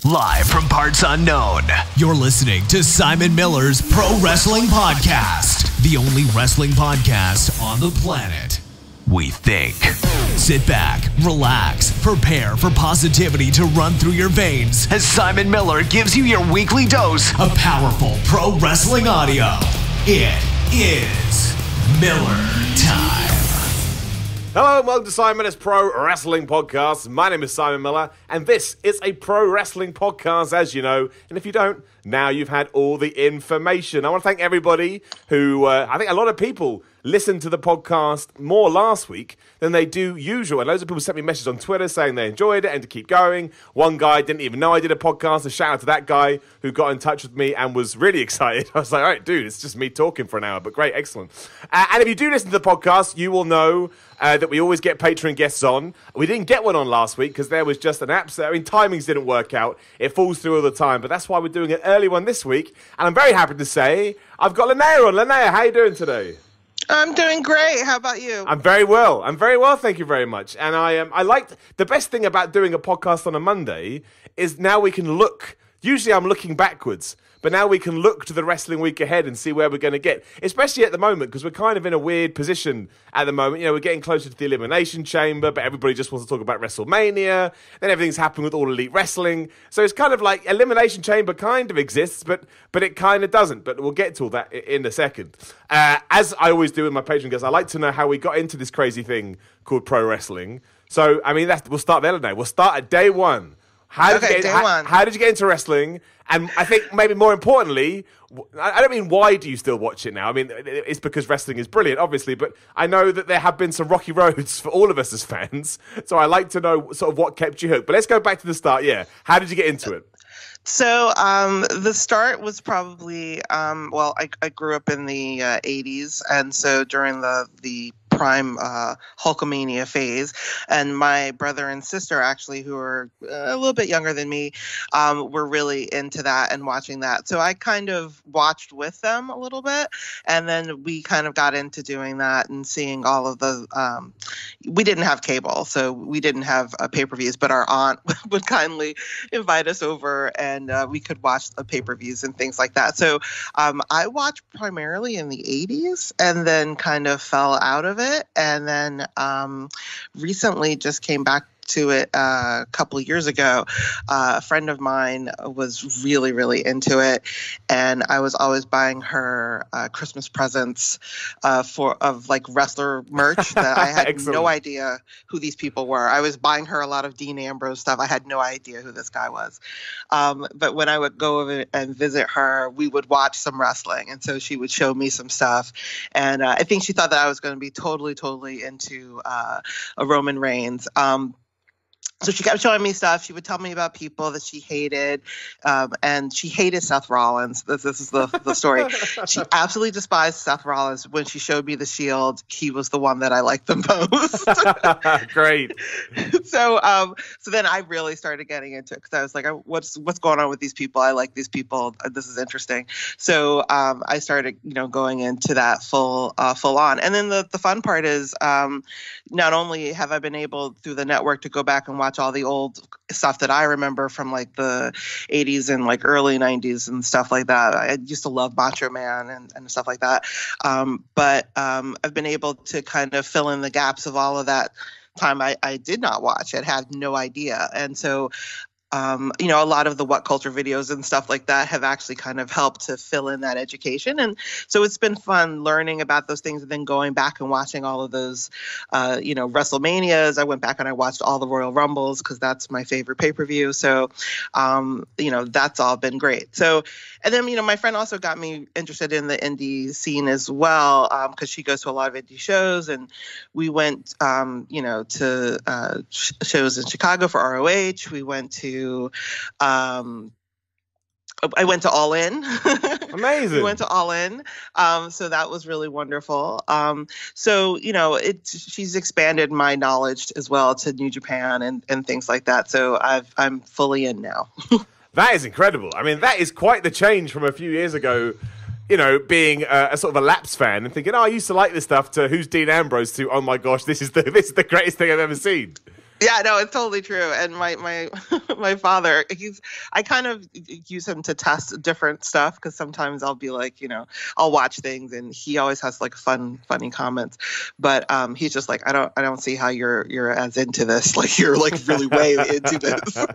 Live from parts unknown, you're listening to Simon Miller's Pro Wrestling Podcast, the only wrestling podcast on the planet, we think. Sit back, relax, prepare for positivity to run through your veins as Simon Miller gives you your weekly dose of powerful pro wrestling audio. It is Miller Time. Hello and welcome to Simon's Pro Wrestling Podcast. My name is Simon Miller, and this is a pro wrestling podcast, as you know. And if you don't, now you've had all the information. I want to thank everybody who, I think a lot of people listened to the podcast more last week than they do usual. And loads of people sent me messages on Twitter saying they enjoyed it and to keep going. One guy didn't even know I did a podcast. A shout out to that guy who got in touch with me and was really excited. I was like, all right, dude, it's just me talking for an hour, but great, excellent. And if you do listen to the podcast, you will know that we always get Patreon guests on. We didn't get one on last week because there was just an absolute, timings didn't work out. It falls through all the time, but that's why we're doing an early one this week. And I'm very happy to say I've got Linnea on. Linnea, how are you doing today? I'm doing great. How about you? I'm very well. Thank you very much. And I liked the best thing about doing a podcast on a Monday is now we can look. Usually I'm looking backwards, but now we can look to the wrestling week ahead and see where we're going to get, especially at the moment, because we're kind of in a weird position at the moment. You know, we're getting closer to the Elimination Chamber, but everybody just wants to talk about WrestleMania. Then everything's happening with All Elite Wrestling. So it's kind of like Elimination Chamber kind of exists, but it kind of doesn't. But we'll get to all that in a second. As I always do with my Patreon guests, I like to know how we got into this crazy thing called pro wrestling. So, we'll start there today. We'll start at day one. How did you get into wrestling? And I think maybe more importantly, I don't mean why do you still watch it now? I mean, it's because wrestling is brilliant, obviously, but I know that there have been some rocky roads for all of us as fans. So I like to know sort of what kept you hooked. But let's go back to the start. Yeah. How did you get into it? So the start was probably, I grew up in the 80s. And so during the prime Hulkamania phase, and my brother and sister actually, who are a little bit younger than me, were really into that and watching that. So I kind of watched with them a little bit, and then we kind of got into doing that and seeing all of the we didn't have cable, so we didn't have pay-per-views, but our aunt would kindly invite us over, and we could watch the pay-per-views and things like that. So I watched primarily in the 80s and then kind of fell out of it. And then recently just came back to it a couple of years ago. A friend of mine was really, really into it, and I was always buying her Christmas presents of like wrestler merch that I had no idea who these people were. I was buying her a lot of Dean Ambrose stuff. I had no idea who this guy was. But when I would go over and visit her, we would watch some wrestling, and so she would show me some stuff. And I think she thought that I was going to be totally into a Roman Reigns. So she kept showing me stuff. She would tell me about people that she hated, and she hated Seth Rollins. This is the story. She absolutely despised Seth Rollins. When she showed me the Shield, he was the one that I liked the most. Great. So then I really started getting into it because I was like, what's going on with these people? I like these people. This is interesting. So I started, going into that full on. And then the fun part is not only have I been able through the network to go back and watch all the old stuff that I remember from like the 80s and like early 90s and stuff like that. I used to love Macho Man and stuff like that. But I've been able to kind of fill in the gaps of all of that time I did not watch. I had no idea. And so a lot of the What Culture videos and stuff like that have actually kind of helped to fill in that education. And so it's been fun learning about those things and then going back and watching all of those, WrestleManias. I went back and I watched all the Royal Rumbles because that's my favorite pay-per-view. So, that's all been great. So, and then, my friend also got me interested in the indie scene as well because she goes to a lot of indie shows. And we went, to shows in Chicago for ROH. We went to I went to All In. Amazing. We went to All In. So that was really wonderful. She's expanded my knowledge as well to New Japan and things like that. So I'm fully in now. That is incredible. I mean, that is quite the change from a few years ago, being a sort of a Laps fan and thinking, I used to like this stuff, to who's Dean Ambrose, to, oh my gosh, this is the greatest thing I've ever seen. Yeah, no, it's totally true. And my my father, I kind of use him to test different stuff because sometimes I'll be like, I'll watch things and he always has like funny comments. But he's just like, I don't see how you're as into this. Like you're like really way into this.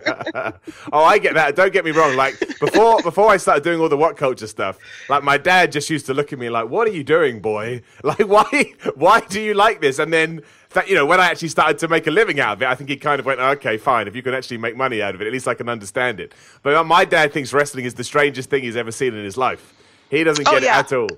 Oh, I get that. Don't get me wrong. Like before I started doing all the what culture stuff, like my dad just used to look at me like, "What are you doing, boy? Like why do you like this?" And then that, when I actually started to make a living out of it, I think he kind of went, okay, fine. If you can actually make money out of it, at least I can understand it. But my dad thinks wrestling is the strangest thing he's ever seen in his life. He doesn't get it at all.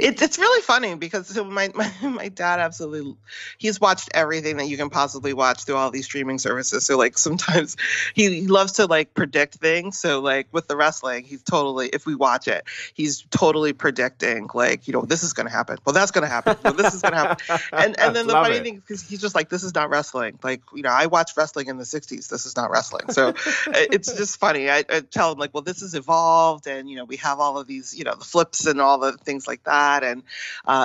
It's really funny because my dad absolutely, he's watched everything that you can possibly watch through all these streaming services. So like sometimes he loves to like predict things. So like with the wrestling, he's totally, if we watch it, he's totally predicting like, this is going to happen. Well, that's going to happen. Well, this is going to happen. And then the funny thing, because he's just like, this is not wrestling. Like, I watched wrestling in the 60s. This is not wrestling. So it's just funny. I tell him like, well, this is evolved. And, we have all of these, the flips and all the things like that. And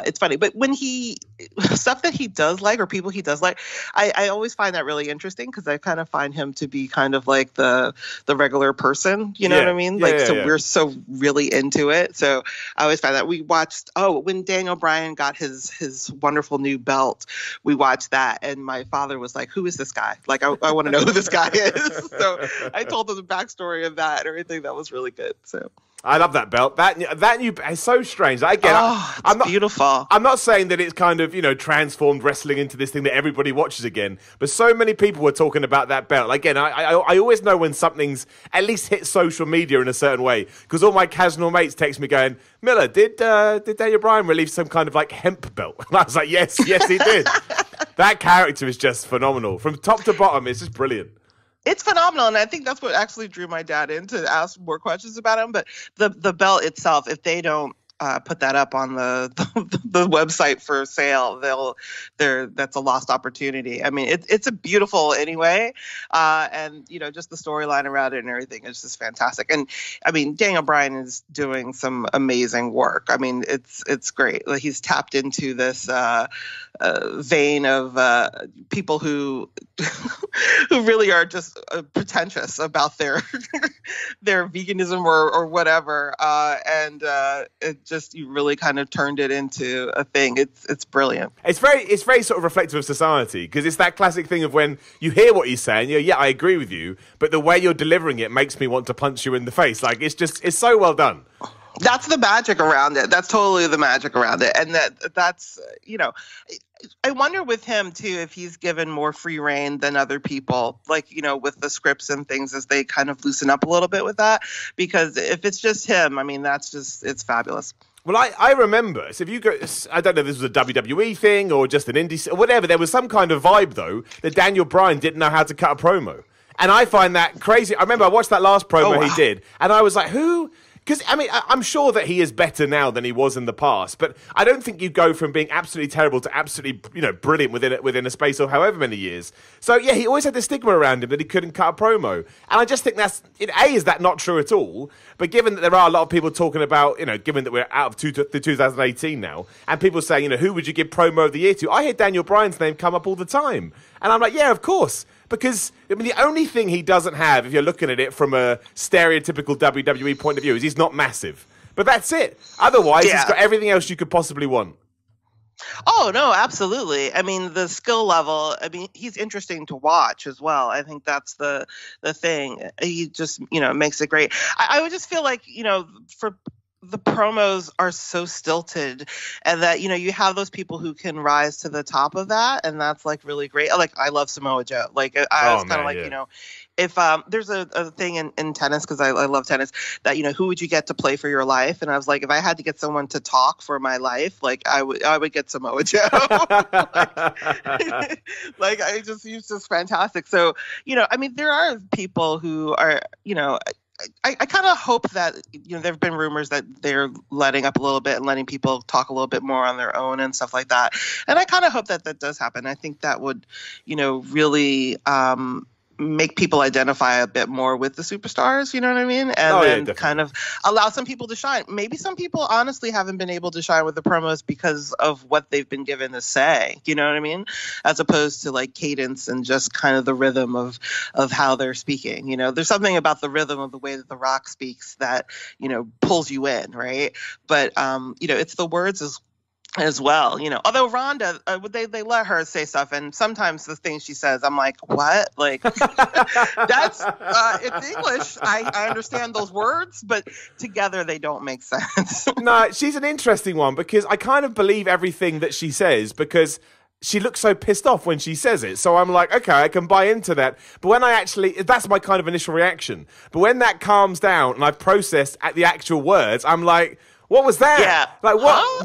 it's funny, but when stuff that he does like or people he does like, I always find that really interesting because I kind of find him to be kind of like the regular person, you know what I mean? We're so really into it. So I always find that we watched, when Daniel Bryan got his wonderful new belt, we watched that. And my father was like, who is this guy? Like, I want to know who this guy is. So I told him the backstory of that and everything. That was really good. So. I love that belt. That new it's so strange. I get it. It's beautiful. I'm not saying that it's kind of, transformed wrestling into this thing that everybody watches again, but so many people were talking about that belt. Again, I always know when something's at least hit social media in a certain way because all my casual mates text me going, Miller, did Daniel Bryan release some kind of like hemp belt? And I was like, yes, he did. That character is just phenomenal. From top to bottom, it's just brilliant. It's phenomenal, and I think that's what actually drew my dad in to ask more questions about him. But the belt itself, if they don't put that up on the website for sale, that's a lost opportunity. I mean, it's a beautiful anyway, and just the storyline around it and everything is just fantastic. And I mean, Daniel Bryan is doing some amazing work. I mean, it's great. Like, he's tapped into this vein of people who really are just pretentious about their veganism or whatever, and it just you really kind of turned it into a thing. It's brilliant. It's very sort of reflective of society because it's that classic thing of when you hear what he's saying, yeah, I agree with you, but the way you're delivering it makes me want to punch you in the face. Like it's so well done. That's the magic around it. That's totally the magic around it. And that's, I wonder with him too, if he's given more free reign than other people, like, with the scripts and things as they kind of loosen up a little bit with that, because if it's just him, I mean, it's fabulous. Well, I remember, so if you go, I don't know if this was a WWE thing or just an indie, or whatever, there was some kind of vibe though, that Daniel Bryan didn't know how to cut a promo. And I find that crazy. I remember I watched that last promo he did, and I was like, who? Because, I mean, I'm sure that he is better now than he was in the past, but I don't think you go from being absolutely terrible to absolutely, brilliant within a space of however many years. So, yeah, he always had the stigma around him that he couldn't cut a promo. And I just think is that not true at all? But given that there are a lot of people talking about, given that we're out of the 2018 now, and people saying, who would you give promo of the year to? I hear Daniel Bryan's name come up all the time. And I'm like, yeah, of course. Because, I mean, the only thing he doesn't have, if you're looking at it from a stereotypical WWE point of view, is he's not massive. But that's it. Otherwise, he's got everything else you could possibly want. Oh, no, absolutely. I mean, the skill level, he's interesting to watch as well. I think that's the thing. He just, makes it great. I would just feel like, for the promos are so stilted, and that you have those people who can rise to the top of that, and that's like really great. Like, I love Samoa Joe. Like, I was kind of like, if there's a thing in tennis, because I love tennis, that who would you get to play for your life? And I was like, if I had to get someone to talk for my life, like I would get Samoa Joe. like he's just fantastic. So there are people who are I kind of hope that, there have been rumors that they're letting up a little bit and letting people talk a little bit more on their own and stuff like that. And I kind of hope that does happen. I think that would, really make people identify a bit more with the superstars, you know what I mean? And then kind of allow some people to shine. Maybe some people honestly haven't been able to shine with the promos because of what they've been given to say, you know what I mean? As opposed to like cadence and just kind of the rhythm of how they're speaking. You know, there's something about the rhythm of the way that The Rock speaks that, you know, pulls you in, right? But, you know, it's the words as well, you know. Although Rhonda, they let her say stuff, and sometimes the things she says, I'm like, what? Like, that's it's English. I understand those words, but together they don't make sense. No, she's an interesting one because I kind of believe everything that she says because she looks so pissed off when she says it. So I'm like, okay, I can buy into that. But when that's my kind of initial reaction. But when that calms down and I've processed at the actual words, I'm like, what was that? Yeah. Like,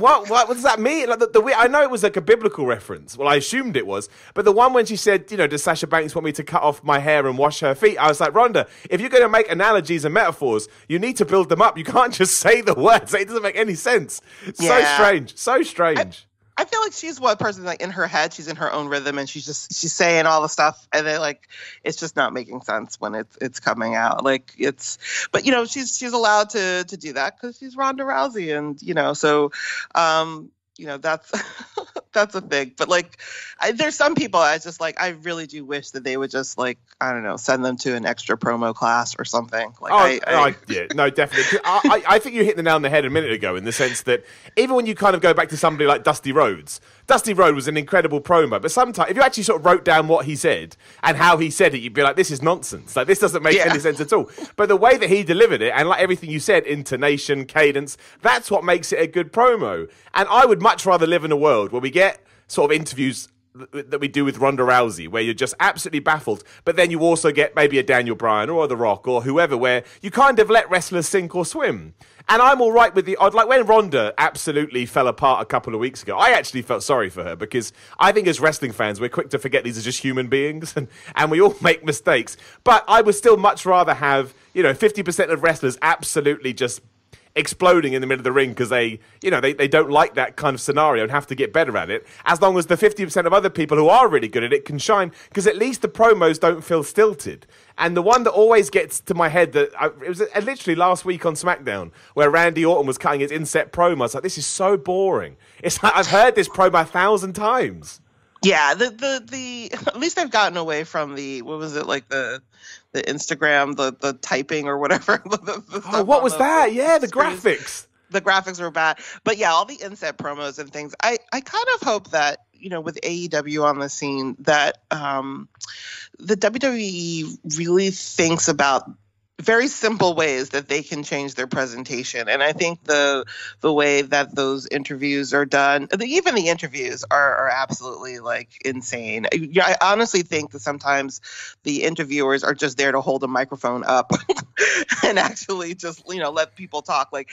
what does that mean? Like, I know it was like a biblical reference. Well, I assumed it was. But the one when she said, you know, does Sasha Banks want me to cut off my hair and wash her feet? I was like, Rhonda, if you're going to make analogies and metaphors, you need to build them up. You can't just say the words. It doesn't make any sense. So strange. So strange. I feel like she's one person, like in her head, she's in her own rhythm and she's saying all the stuff and then like it's just not making sense when it's coming out. Like but you know, she's allowed to do that because she's Ronda Rousey and you know, so you know, that's that's a thing. But like there's some people I just like, I really do wish that they would just like, I don't know, send them to an extra promo class or something. Like yeah, no, definitely. I think you hit the nail on the head a minute ago in the sense that even when you kind of go back to somebody like Dusty Rhodes was an incredible promo, but sometimes if you actually sort of wrote down what he said and how he said it, you'd be like, this is nonsense. Like, this doesn't make any sense at all. But the way that he delivered it and like everything you said, intonation, cadence, that's what makes it a good promo. And I would much rather live in a world where we get sort of interviews that we do with Ronda Rousey, where you're just absolutely baffled, but then you also get maybe a Daniel Bryan or The Rock or whoever, where you kind of let wrestlers sink or swim. And I'm all right with the odd. Like when Ronda absolutely fell apart a couple of weeks ago, I actually felt sorry for her because I think as wrestling fans, we're quick to forget these are just human beings and we all make mistakes. But I would still much rather have, you know, 50% of wrestlers absolutely just exploding in the middle of the ring because they don't like that kind of scenario and have to get better at it, as long as the 50% of other people who are really good at it can shine, because at least the promos don't feel stilted. And the one that always gets to my head, it was literally last week on SmackDown where Randy Orton was cutting his inset promo. I was like, this is so boring. It's like I've heard this promo 1,000 times. Yeah, the at least they've gotten away from the, what was it, like the Instagram, the typing or whatever. What was that? Yeah, the graphics. The graphics were bad. But yeah, all the inset promos and things. I kind of hope that, you know, with AEW on the scene, that the WWE really thinks about very simple ways that they can change their presentation. And I think the way that those interviews are done, even the interviews are absolutely like insane. I honestly think that sometimes the interviewers are just there to hold a microphone up and actually just, you know, let people talk. Like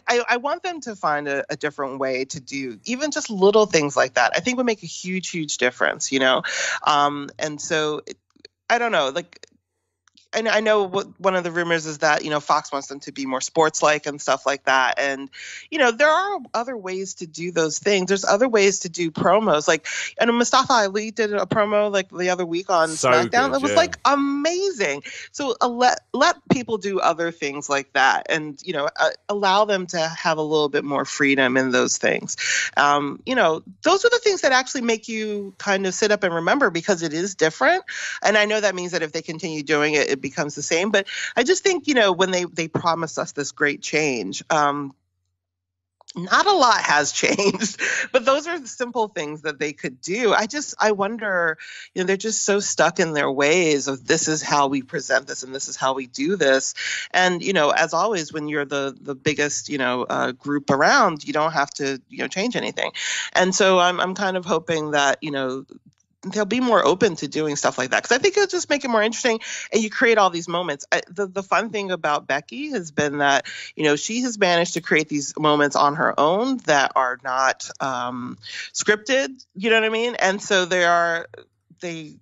I want them to find a different way to do even just little things like that. I think would make a huge, huge difference, you know? And so I don't know, like, and I know one of the rumors is that, you know, Fox wants them to be more sports-like and stuff like that. And, you know, there are other ways to do those things. There's other ways to do promos. Like, and Mustafa Ali did a promo like the other week on SmackDown. It was like amazing. So let people do other things like that, and, you know, allow them to have a little bit more freedom in those things. You know, those are the things that actually make you kind of sit up and remember, because it is different. And I know that means that if they continue doing it, it becomes the same. But I just think, you know, when they promise us this great change, not a lot has changed, but those are simple things that they could do. I wonder, you know, they're just so stuck in their ways of, this is how we present this and this is how we do this. And, you know, as always, when you're the biggest, you know, group around, you don't have to, you know, change anything. And so I'm kind of hoping that, you know, they'll be more open to doing stuff like that, because I think it'll just make it more interesting, and you create all these moments. The fun thing about Becky has been that, you know, she has managed to create these moments on her own that are not scripted, you know what I mean? And so they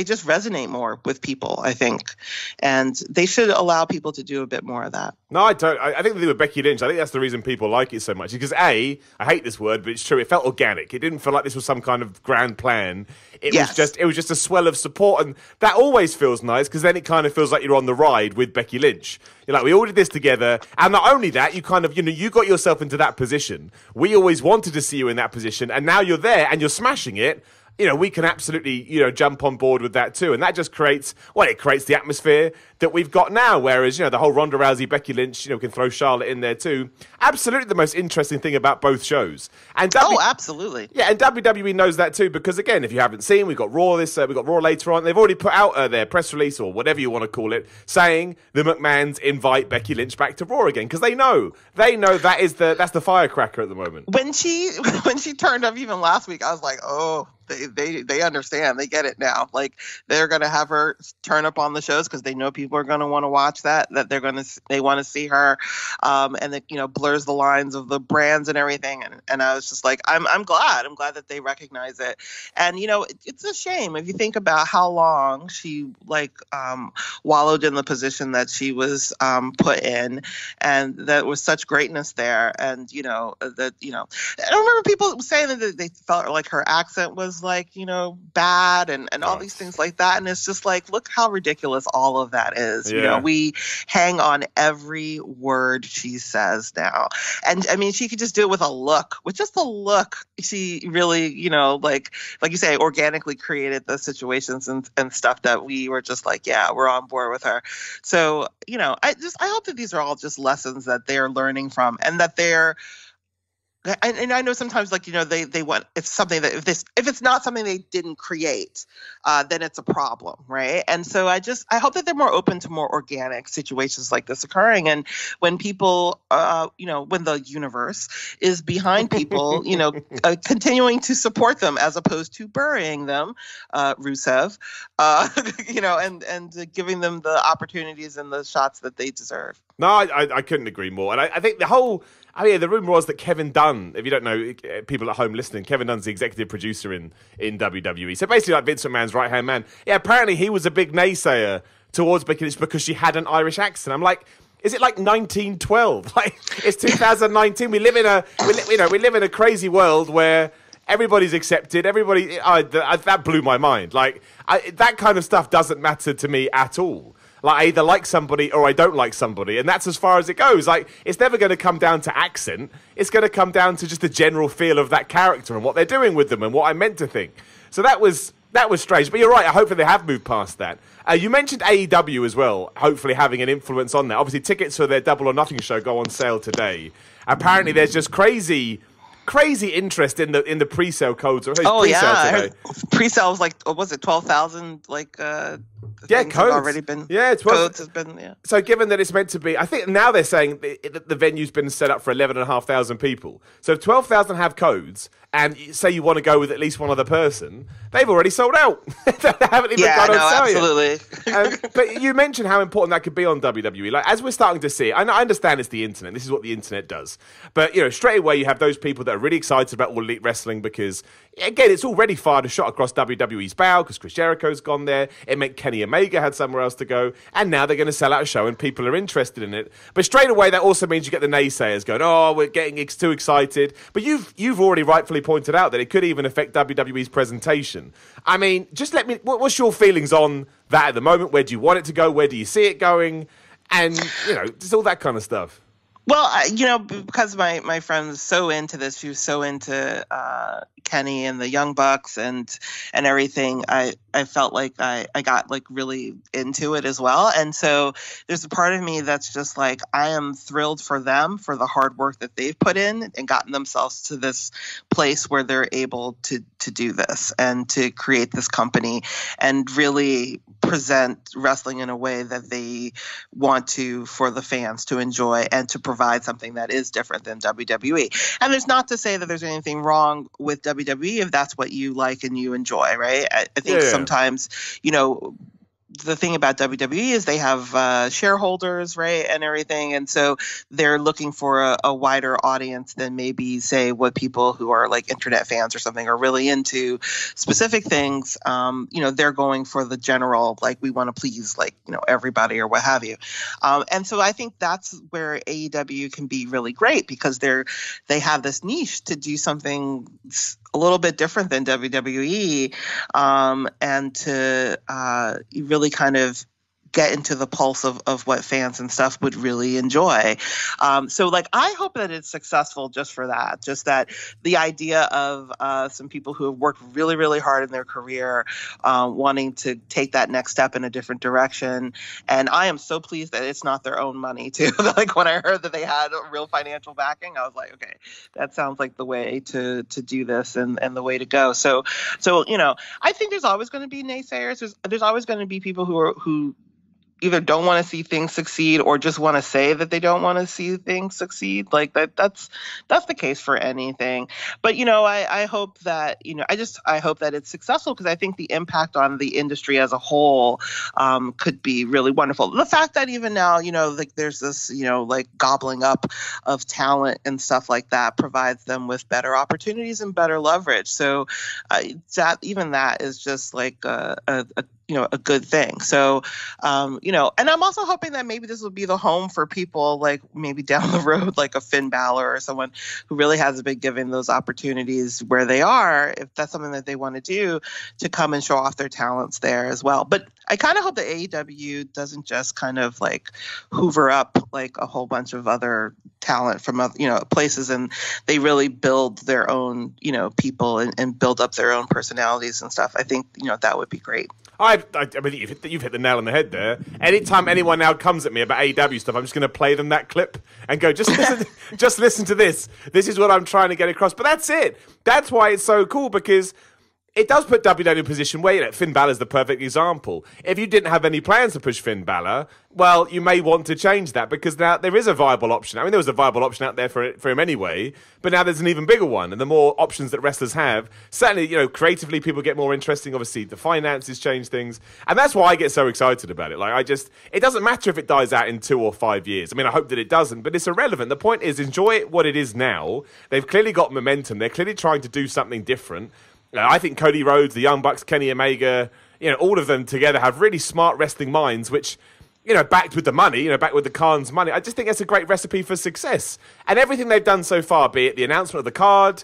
just resonate more with people, I think. And they should allow people to do a bit more of that. No, I don't. I think they do with Becky Lynch. I think that's the reason people like it so much. Because I hate this word, but it's true. It felt organic. It didn't feel like this was some kind of grand plan. It was just a swell of support, and that always feels nice because then it kind of feels like you're on the ride with Becky Lynch. You're like, we all did this together, and not only that, you kind of, you got yourself into that position. We always wanted to see you in that position, and now you're there and you're smashing it. We can absolutely, jump on board with that too. And that just creates the atmosphere that we've got now. Whereas, the whole Ronda Rousey, Becky Lynch, we can throw Charlotte in there too. Absolutely the most interesting thing about both shows. And absolutely. Yeah, and WWE knows that too because, again, if you haven't seen, we've got Raw we've got Raw later on. They've already put out their press release or whatever you want to call it, saying the McMahons invite Becky Lynch back to Raw again because they know that's the firecracker at the moment. When she turned up even last week, I was like, oh, they understand. They get it now. Like, they're going to have her turn up on the shows because they know people are going to want to watch that they want to see her. And it, blurs the lines of the brands and everything. And I was just like, I'm glad that they recognize it. And, it's a shame if you think about how long she wallowed in the position that she was put in, and that was such greatness there. And, I remember people saying that they felt like her accent was bad and all these things like that. And it's just like, look how ridiculous all of that is. Yeah. We hang on every word she says now. And I mean, she could just do it with a look. With just a look, she really, like you say, organically created the situations and stuff that we were just like, yeah, we're on board with her. So, I hope that these are all just lessons that they're learning from, and that they're, and I know sometimes, they want, it's something that if it's not something they didn't create, then it's a problem, right? And so I hope that they're more open to more organic situations like this occurring. And when people, when the universe is behind people, continuing to support them as opposed to burying them, Rusev, and giving them the opportunities and the shots that they deserve. No, I couldn't agree more. And I think the rumor was that Kevin Dunn, if you don't know, people at home listening, Kevin Dunn's the executive producer in WWE. So basically like Vince McMahon's right-hand man. Yeah, apparently he was a big naysayer towards Becky Lynch because she had an Irish accent. I'm like, is it like 1912? Like, it's 2019. We live in a crazy world where everybody's accepted. Everybody, that blew my mind. Like, that kind of stuff doesn't matter to me at all. Like, I either like somebody or I don't like somebody, and that's as far as it goes. Like, it's never going to come down to accent. It's going to come down to just the general feel of that character and what they're doing with them and what I meant to think. So that was strange. But you're right. I hope that they have moved past that. You mentioned AEW as well, hopefully having an influence on that. Obviously, tickets for their Double or Nothing show go on sale today. Apparently, there's just crazy interest in the pre-sale codes. Pre-sale was like, what was it, 12,000? Codes have already been. Yeah, codes have been. Yeah. So given that it's meant to be, I think now they're saying the venue's been set up for 11,500 people. So if 12,000 have codes, and say you want to go with at least one other person, they've already sold out. They haven't even got on sale absolutely. But you mentioned how important that could be on WWE. Like, as we're starting to see, I understand it's the internet. This is what the internet does. But straight away you have those people that are really excited about All Elite Wrestling because, again, it's already fired a shot across WWE's bow because Chris Jericho's gone there. It meant Kenny Omega had somewhere else to go, and now they're going to sell out a show and people are interested in it. But straight away that also means you get the naysayers going, oh, we're getting too excited. But you've already rightfully pointed out that it could even affect WWE's presentation. I mean, just let me, what's your feelings on that at the moment? Where do you want it to go? Where do you see it going? And, just all that kind of stuff. Well, because my friend was so into this, she was so into Kenny and the Young Bucks and everything. I felt like I got really into it as well. And so there's a part of me that's just like, I am thrilled for them for the hard work that they've put in and gotten themselves to this place where they're able to do this and to create this company and really present wrestling in a way that they want to for the fans to enjoy and to provide something that is different than WWE. And there's not to say that there's anything wrong with WWE if that's what you like and you enjoy, right? I think sometimes, the thing about WWE is they have shareholders, right, and everything, and so they're looking for a wider audience than maybe, say, what people who are like internet fans or something are really into specific things. They're going for the general, like, we want to please, like, everybody or what have you. And so I think that's where AEW can be really great, because they have this niche to do something a little bit different than WWE, and to really kind of get into the pulse of what fans and stuff would really enjoy. So like, I hope that it's successful just for that, just that the idea of some people who have worked really, really hard in their career, wanting to take that next step in a different direction. And I am so pleased that it's not their own money too. Like, when I heard that they had a real financial backing, I was like, okay, that sounds like the way to do this and the way to go. So, I think there's always going to be naysayers. There's always going to be people who either don't want to see things succeed or just want to say that they don't want to see things succeed. Like that's the case for anything. But, I hope that, I hope that it's successful, because I think the impact on the industry as a whole could be really wonderful. The fact that even now, like, there's this, like, gobbling up of talent and stuff like that provides them with better opportunities and better leverage. So that is just like a good thing. So, and I'm also hoping that maybe this will be the home for people, like, maybe down the road, like a Finn Balor or someone who really hasn't been given those opportunities where they are, if that's something that they want to do, to come and show off their talents there as well. But I kind of hope that AEW doesn't just kind of like hoover up like a whole bunch of other talent from other, places, and they really build their own, people and build up their own personalities and stuff. I think, that would be great. I mean, you've hit the nail on the head there. Anytime anyone now comes at me about AEW stuff, I'm just going to play them that clip and go, just listen to this. This is what I'm trying to get across. But that's it. That's why it's so cool, because it does put WWE in a position where, Finn Balor's the perfect example. If you didn't have any plans to push Finn Balor, well, you may want to change that, because now there is a viable option. I mean, there was a viable option out there for him anyway, but now there's an even bigger one. And the more options that wrestlers have, certainly, creatively people get more interesting. Obviously, the finances change things. And that's why I get so excited about it. Like, it doesn't matter if it dies out in 2 or 5 years. I mean, I hope that it doesn't, but it's irrelevant. The point is, enjoy it what it is now. They've clearly got momentum. They're clearly trying to do something different. I think Cody Rhodes, the Young Bucks, Kenny Omega, all of them together have really smart wrestling minds, which, backed with the money, backed with the Khan's money. I just think that's a great recipe for success. And everything they've done so far, be it the announcement of the card,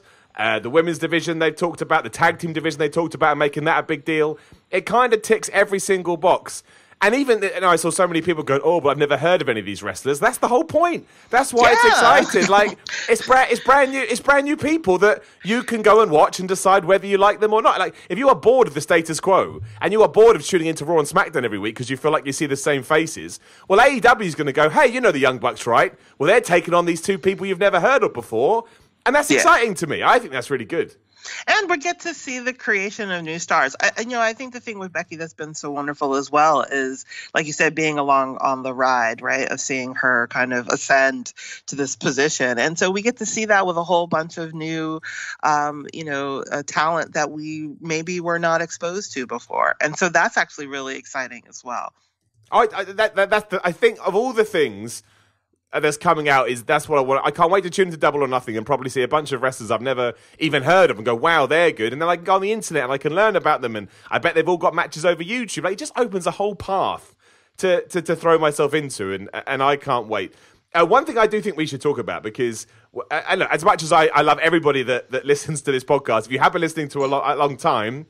the women's division they've talked about, the tag team division they talked about, making that a big deal, it kind of ticks every single box. And even, I saw so many people going, oh, but I've never heard of any of these wrestlers. That's the whole point. That's why it's exciting. Like, it's brand new people that you can go and watch and decide whether you like them or not. Like, if you are bored of the status quo and you are bored of tuning into Raw and SmackDown every week because you feel like you see the same faces, well, AEW is going to go, hey, the Young Bucks, right? Well, they're taking on these 2 people you've never heard of before. And that's exciting to me. I think that's really good. And we get to see the creation of new stars. I think the thing with Becky that's been so wonderful as well is, like you said, being along on the ride, right, of seeing her kind of ascend to this position. And so we get to see that with a whole bunch of new, talent that we maybe were not exposed to before. And so that's actually really exciting as well. I think of all the things that's coming out, that's what I want. I can't wait to tune into Double or Nothing and probably see a bunch of wrestlers I've never even heard of and go, wow, they're good. And then I can go on the internet and I can learn about them. And I bet they've all got matches over YouTube. Like, it just opens a whole path to throw myself into, and I can't wait. One thing I do think we should talk about, because as much as I love everybody that listens to this podcast, if you have been listening to a long time,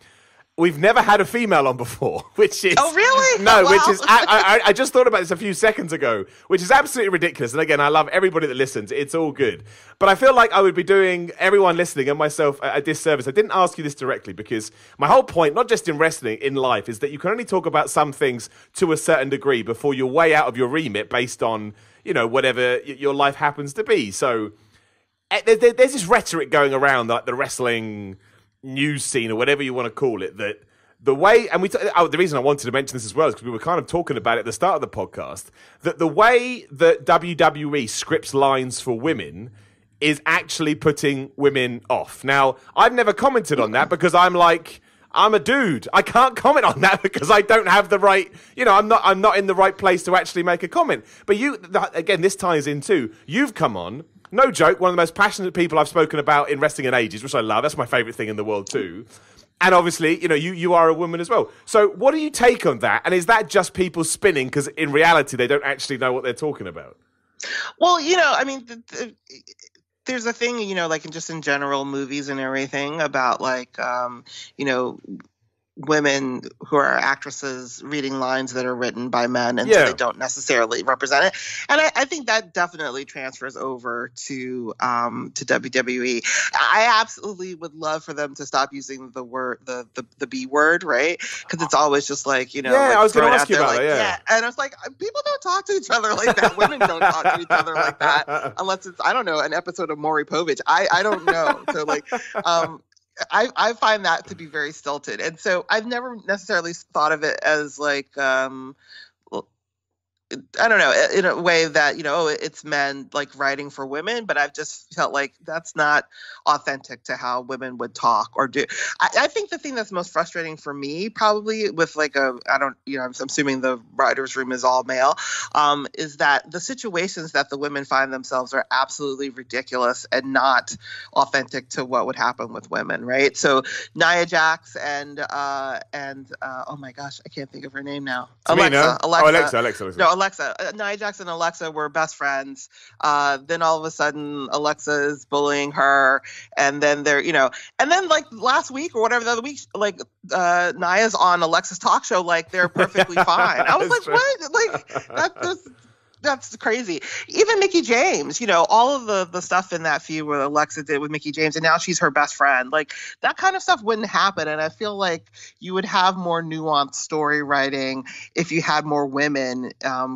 we've never had a female on before, which is... Oh, really? No, wow. Which is... I just thought about this a few seconds ago, which is absolutely ridiculous. And again, I love everybody that listens. It's all good. But I feel like I would be doing everyone listening and myself a disservice. I didn't ask you this directly, because my whole point, not just in wrestling, in life, is that you can only talk about some things to a certain degree before you're way out of your remit based on, whatever your life happens to be. So there's this rhetoric going around, like the wrestling news scene or whatever you want to call it, that the way, and the reason I wanted to mention this as well is because we were kind of talking about it at the start of the podcast, that the way that WWE scripts lines for women is actually putting women off. Now, I've never commented on that because I'm like, I'm a dude. I can't comment on that because I don't have the right, I'm not in the right place to actually make a comment. But again, this ties in too. You've come on, no joke, one of the most passionate people I've spoken about in wrestling in ages, which I love. That's my favourite thing in the world too. And obviously, you are a woman as well. So what do you take on that? And is that just people spinning because in reality they don't actually know what they're talking about? Well, I mean, there's a thing, like in general movies and everything about women who are actresses reading lines that are written by men, and so they don't necessarily represent it. And I think that definitely transfers over to WWE. I absolutely would love for them to stop using the word the B word, right? Because it's always just I was going to ask you about it. Yeah, and I was like, people don't talk to each other like that. Women don't talk to each other like that unless it's an episode of Maury Povich. I don't know. So I find that to be very stilted. And so I've never necessarily thought of it as I don't know, in a way that, it's men writing for women, but I've just felt like that's not authentic to how women would talk or do. I think the thing that's most frustrating for me, probably with I'm assuming the writer's room is all male, is that the situations that the women find themselves are absolutely ridiculous and not authentic to what would happen with women, right? So Nia Jax and oh my gosh, I can't think of her name now. Alexa. No, Alexa. Nia Jax and Alexa were best friends. Then all of a sudden, Alexa is bullying her, and then they're, and then last week or whatever the other week, Nia's on Alexa's talk show, they're perfectly fine. I was what? That's crazy. Even Mickie James, all of the stuff in that feud where Alexa did with Mickie James, and now she's her best friend. That kind of stuff wouldn't happen. And I feel like you would have more nuanced story writing if you had more women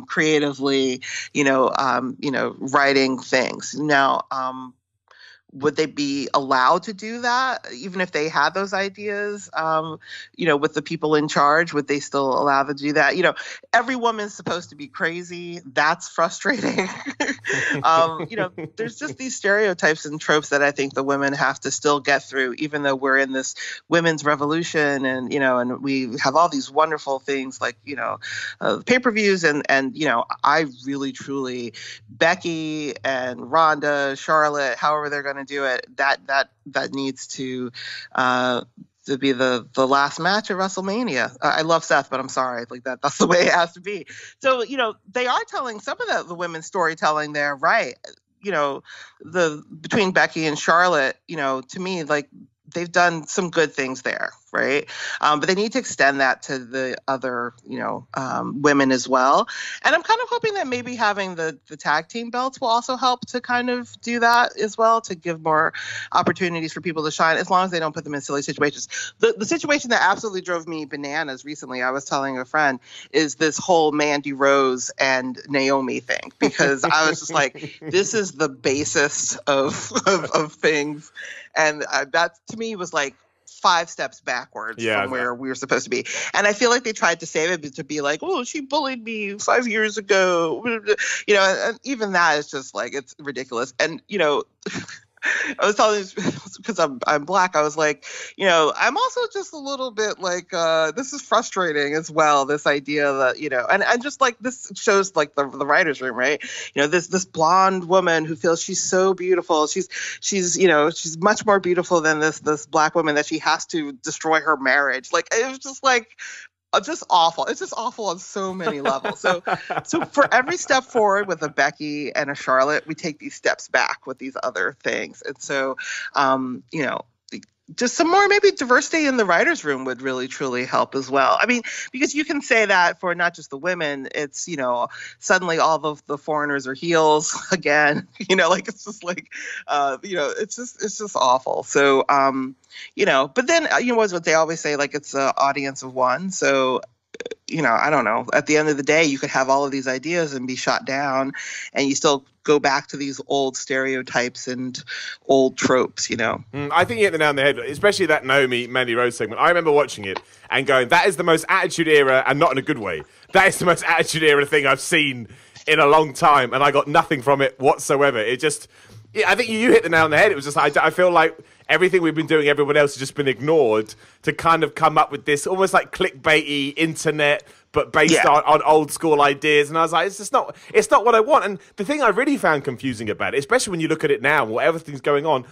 creatively, writing things. Now, would they be allowed to do that even if they had those ideas, with the people in charge? Would they still allow them to do that? Every woman's supposed to be crazy. That's frustrating. There's just these stereotypes and tropes that I think the women have to still get through, even though we're in this women's revolution and, and we have all these wonderful things pay-per-views and, I really, truly, Becky and Ronda, Charlotte, however they're going to do it, that needs to be the last match at WrestleMania. I love Seth, but I'm sorry, that's the way it has to be. So they are telling some of the women's storytelling there, right? Between Becky and Charlotte, to me, they've done some good things there, right? But they need to extend that to the other, women as well. And I'm kind of hoping that maybe having the tag team belts will also help to kind of do that as well, to give more opportunities for people to shine, as long as they don't put them in silly situations. The situation that absolutely drove me bananas recently, I was telling a friend, is this whole Mandy Rose and Naomi thing, because I was just like, this is the basest of things. And that, to me, was 5 steps backwards from where we were supposed to be. And I feel like they tried to save it to be oh, she bullied me 5 years ago. And even that is just it's ridiculous. And, I was telling you, because I'm Black, I was I'm also just a little bit this is frustrating as well, this idea that, and just this shows the writer's room, right? This blonde woman who feels she's so beautiful. She's much more beautiful than this Black woman that she has to destroy her marriage. It was just awful. It's just awful on so many levels. So for every step forward with a Becky and a Charlotte, we take these steps back with these other things. And so, just some more maybe diversity in the writer's room would really, truly help as well. I mean, because you can say that for not just the women, it's, suddenly all the foreigners are heels again, it's just it's just awful. So, but then, what they always say, it's an audience of one. So, I don't know. At the end of the day, you could have all of these ideas and be shot down, and you still go back to these old stereotypes and old tropes, I think you hit the nail on the head, especially that Naomi Mandy Rose segment. I remember watching it and going, that is the most Attitude Era, and not in a good way. That is the most Attitude Era thing I've seen in a long time, and I got nothing from it whatsoever. It just... I think you hit the nail on the head. It was just, I feel like everything we've been doing, everyone else has just been ignored to kind of come up with this almost like clickbaity internet, but based on old school ideas. And I was like, it's not what I want. And the thing I really found confusing about it, especially when you look at it now, what everything's going on,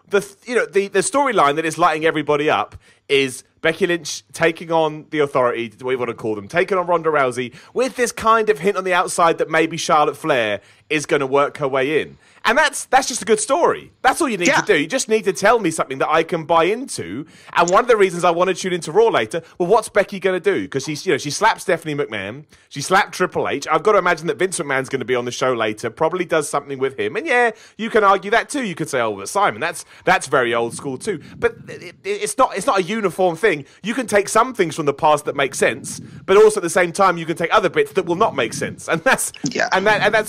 the storyline that is lighting everybody up is Becky Lynch taking on the Authority, what you want to call them, taking on Ronda Rousey, with this kind of hint on the outside that maybe Charlotte Flair is going to work her way in. And that's just a good story. That's all you need to do. You just need to tell me something that I can buy into. And one of the reasons I want to tune into Raw later, well, what's Becky going to do? Because she slapped Stephanie McMahon, she slapped Triple H. I've got to imagine that Vince McMahon's going to be on the show later, probably does something with him. And yeah, you can argue that too. You could say, oh, but Simon, that's very old school too. But it's not a uniform thing. You can take some things from the past that make sense, but also at the same time, you can take other bits that will not make sense. And that's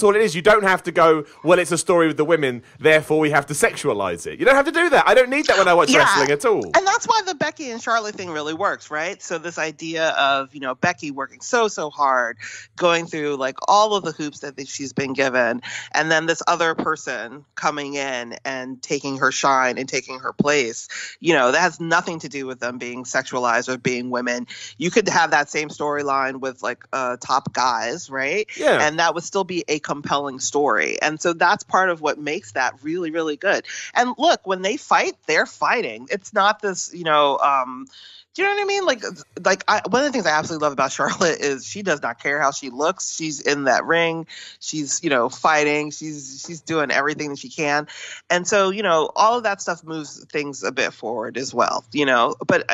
all it is. You don't have to go, well, it's a story with the women, therefore we have to sexualize it. You don't have to do that. I don't need that when I watch wrestling at all. And that's why the Becky and Charlotte thing really works, right? So this idea of, Becky working so hard, going through like all of the hoops that she's been given, and then this other person coming in and taking her shine and taking her place, that has nothing to do with them being sexualized or being women. You could have that same storyline with like top guys, right? Yeah. And that would still be a compelling story. And so that's part of what makes that really, really good. And look, when they fight, they're fighting. It's not this, do you know what I mean? One of the things I absolutely love about Charlotte is she does not care how she looks. She's in that ring. She's, fighting. She's doing everything that she can. And so, all of that stuff moves things a bit forward as well, But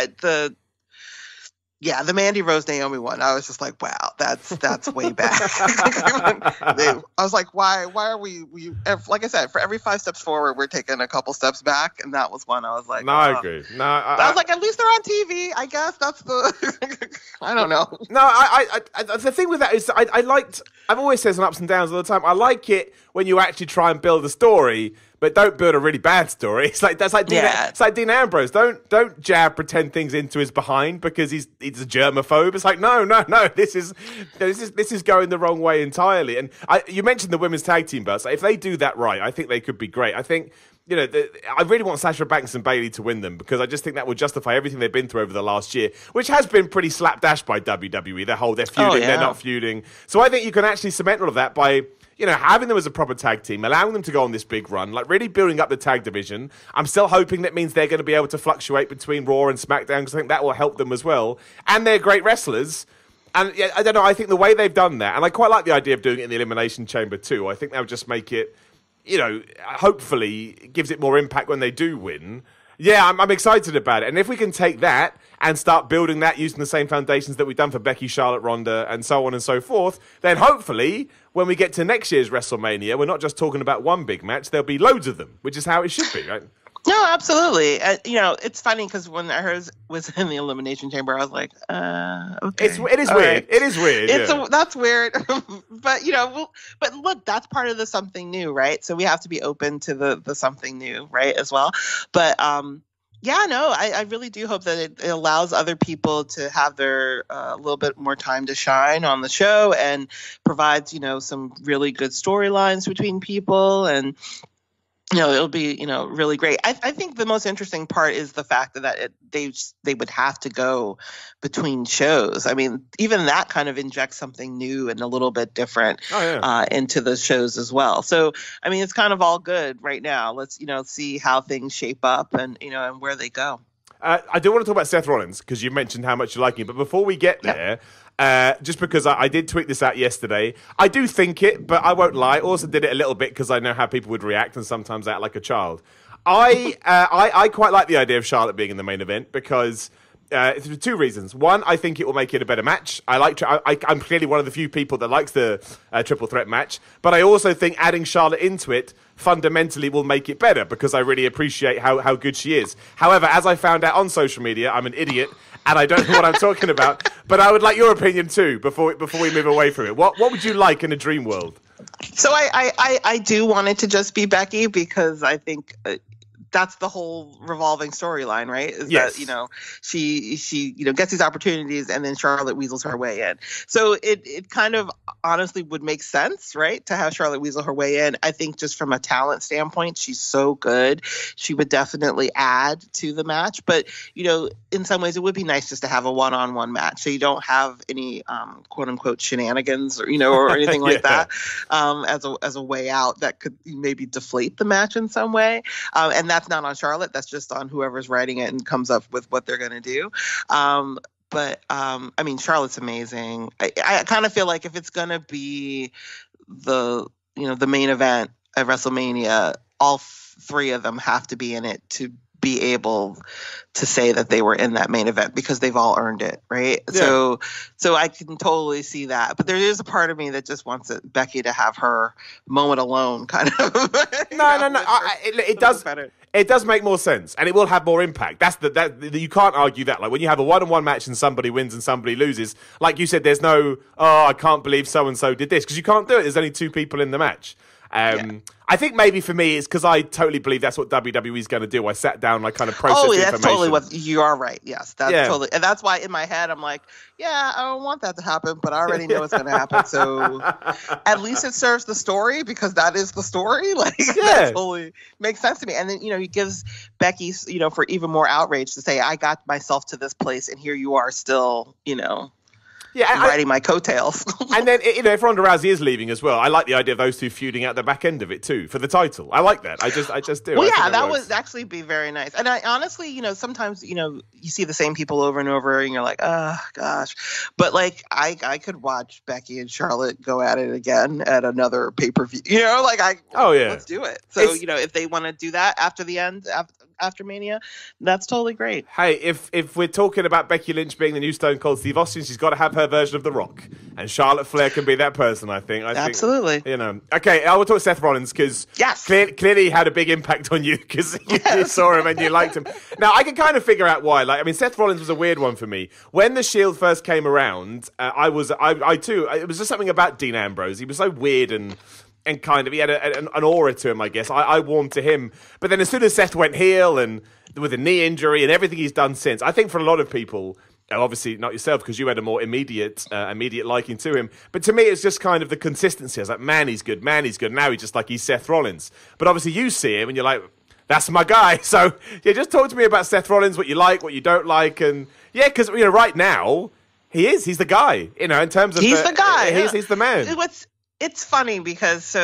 the Mandy Rose Naomi one, I was just like, wow, that's way back. I was like, why are we like I said, for every 5 steps forward, we're taking a couple steps back, and that was one I was like, no, I agree. No, I was like, at least they're on TV. I guess that's the I don't know. No, I the thing with that is I've always said some ups and downs all the time. I like it when you actually try and build a story, but don't build a really bad story. It's like Dean Ambrose. Don't jab pretend things into his behind because he's a germaphobe. It's like no. This is going the wrong way entirely. And you mentioned the women's tag team belts. If they do that right, I think they could be great. I think I really want Sasha Banks and Bayley to win them because I just think that would justify everything they've been through over the last year, which has been pretty slapdash by WWE. They're feuding, they're not feuding. So I think you can actually cement all of that by having them as a proper tag team, allowing them to go on this big run, like really building up the tag division. I'm still hoping that means they're going to be able to fluctuate between Raw and SmackDown because I think that will help them as well. And they're great wrestlers. And I don't know, I think the way they've done that, and I quite like the idea of doing it in the Elimination Chamber too. I think that would just make it, hopefully gives it more impact when they do win. Yeah, I'm excited about it. And if we can take that and start building that using the same foundations that we've done for Becky, Charlotte, Ronda, and so on and so forth, then hopefully when we get to next year's WrestleMania, we're not just talking about one big match, there'll be loads of them, which is how it should be, right? No, absolutely. It's funny because when I heard was in the Elimination Chamber, I was like, okay. It is weird. Right. It is weird. That's weird. But, but look, that's part of the something new, right? So we have to be open to the something new, right, as well. But, I really do hope that it allows other people to have their a little bit more time to shine on the show and provides, some really good storylines between people and, it'll be, really great. I think the most interesting part is the fact that they would have to go between shows. I mean, even that kind of injects something new and a little bit different into the shows as well. So, I mean, it's kind of all good right now. Let's, see how things shape up and, and where they go. I do want to talk about Seth Rollins because you mentioned how much you like him. But before we get there, just because I did tweet this out yesterday, I do think it, but I won't lie. I also did it a little bit because I know how people would react and sometimes act like a child. I quite like the idea of Charlotte being in the main event because for 2 reasons. One, I think it will make it a better match. I'm clearly one of the few people that likes the triple threat match, but I also think adding Charlotte into it fundamentally will make it better because I really appreciate how good she is. However, as I found out on social media, I'm an idiot and I don't know what I'm talking about, but I would like your opinion too before we move away from it. What would you like in a dream world? So I do want it to just be Becky because I think that's the whole revolving storyline, right? Is Yes. that, she gets these opportunities and then Charlotte weasels her way in. So it kind of honestly would make sense, right? To have Charlotte weasel her way in. I think just from a talent standpoint, she's so good. She would definitely add to the match. But, in some ways it would be nice just to have a one-on-one match. So you don't have any quote unquote shenanigans or anything like that as a way out that could maybe deflate the match in some way. And that's not on Charlotte. That's just on whoever's writing it and comes up with what they're going to do. But Charlotte's amazing. I kind of feel like if it's going to be the main event at WrestleMania, all three of them have to be in it to be able to say that they were in that main event because they've all earned it, right? Yeah. So I can totally see that. But there is a part of me that just wants Becky to have her moment alone, kind of. No. It does make more sense, and it will have more impact. You can't argue that. Like when you have a one-on-one match and somebody wins and somebody loses, like you said, there's no, I can't believe so-and-so did this, because you can't do it. There's only two people in the match. I think maybe for me it's because I totally believe that's what WWE is going to do. I sat down and I kind of processed the information. That's totally what you are right. Yes, that's totally, and that's why in my head I'm like, I don't want that to happen, but I already know it's going to happen. So at least it serves the story because that is the story. Like that totally makes sense to me. And then he gives Becky for even more outrage to say, I got myself to this place, and here you are still riding my coattails. And then, if Ronda Rousey is leaving as well, I like the idea of those two feuding at the back end of it too for the title. I like that. I just do. Well, that would actually be very nice. And I honestly, sometimes, you see the same people over and over, and you're like, oh gosh. But like, I could watch Becky and Charlotte go at it again at another pay-per-view. Let's do it. So if they want to do that after the end, after Mania, that's totally great. Hey, if we're talking about Becky Lynch being the new Stone Cold Steve Austin, she's got to have her version of The Rock, and Charlotte Flair can be that person. I think. Absolutely. Okay, I will talk Seth Rollins because clearly had a big impact on you because you saw him and you liked him. Now I can kind of figure out why. Seth Rollins was a weird one for me when the Shield first came around. I too. It was just something about Dean Ambrose. He was so weird and kind of, he had an aura to him, I guess. I warmed to him. But then as soon as Seth went heel and with a knee injury and everything he's done since, I think for a lot of people, obviously not yourself because you had a more immediate liking to him. But to me, it's just kind of the consistency. I was like, man, he's good. Now he's just like he's Seth Rollins. But obviously you see him and you're like, that's my guy. So just talk to me about Seth Rollins, what you like, what you don't like. And because right now, he's the guy, in terms of he's the guy. He's the man. It's funny because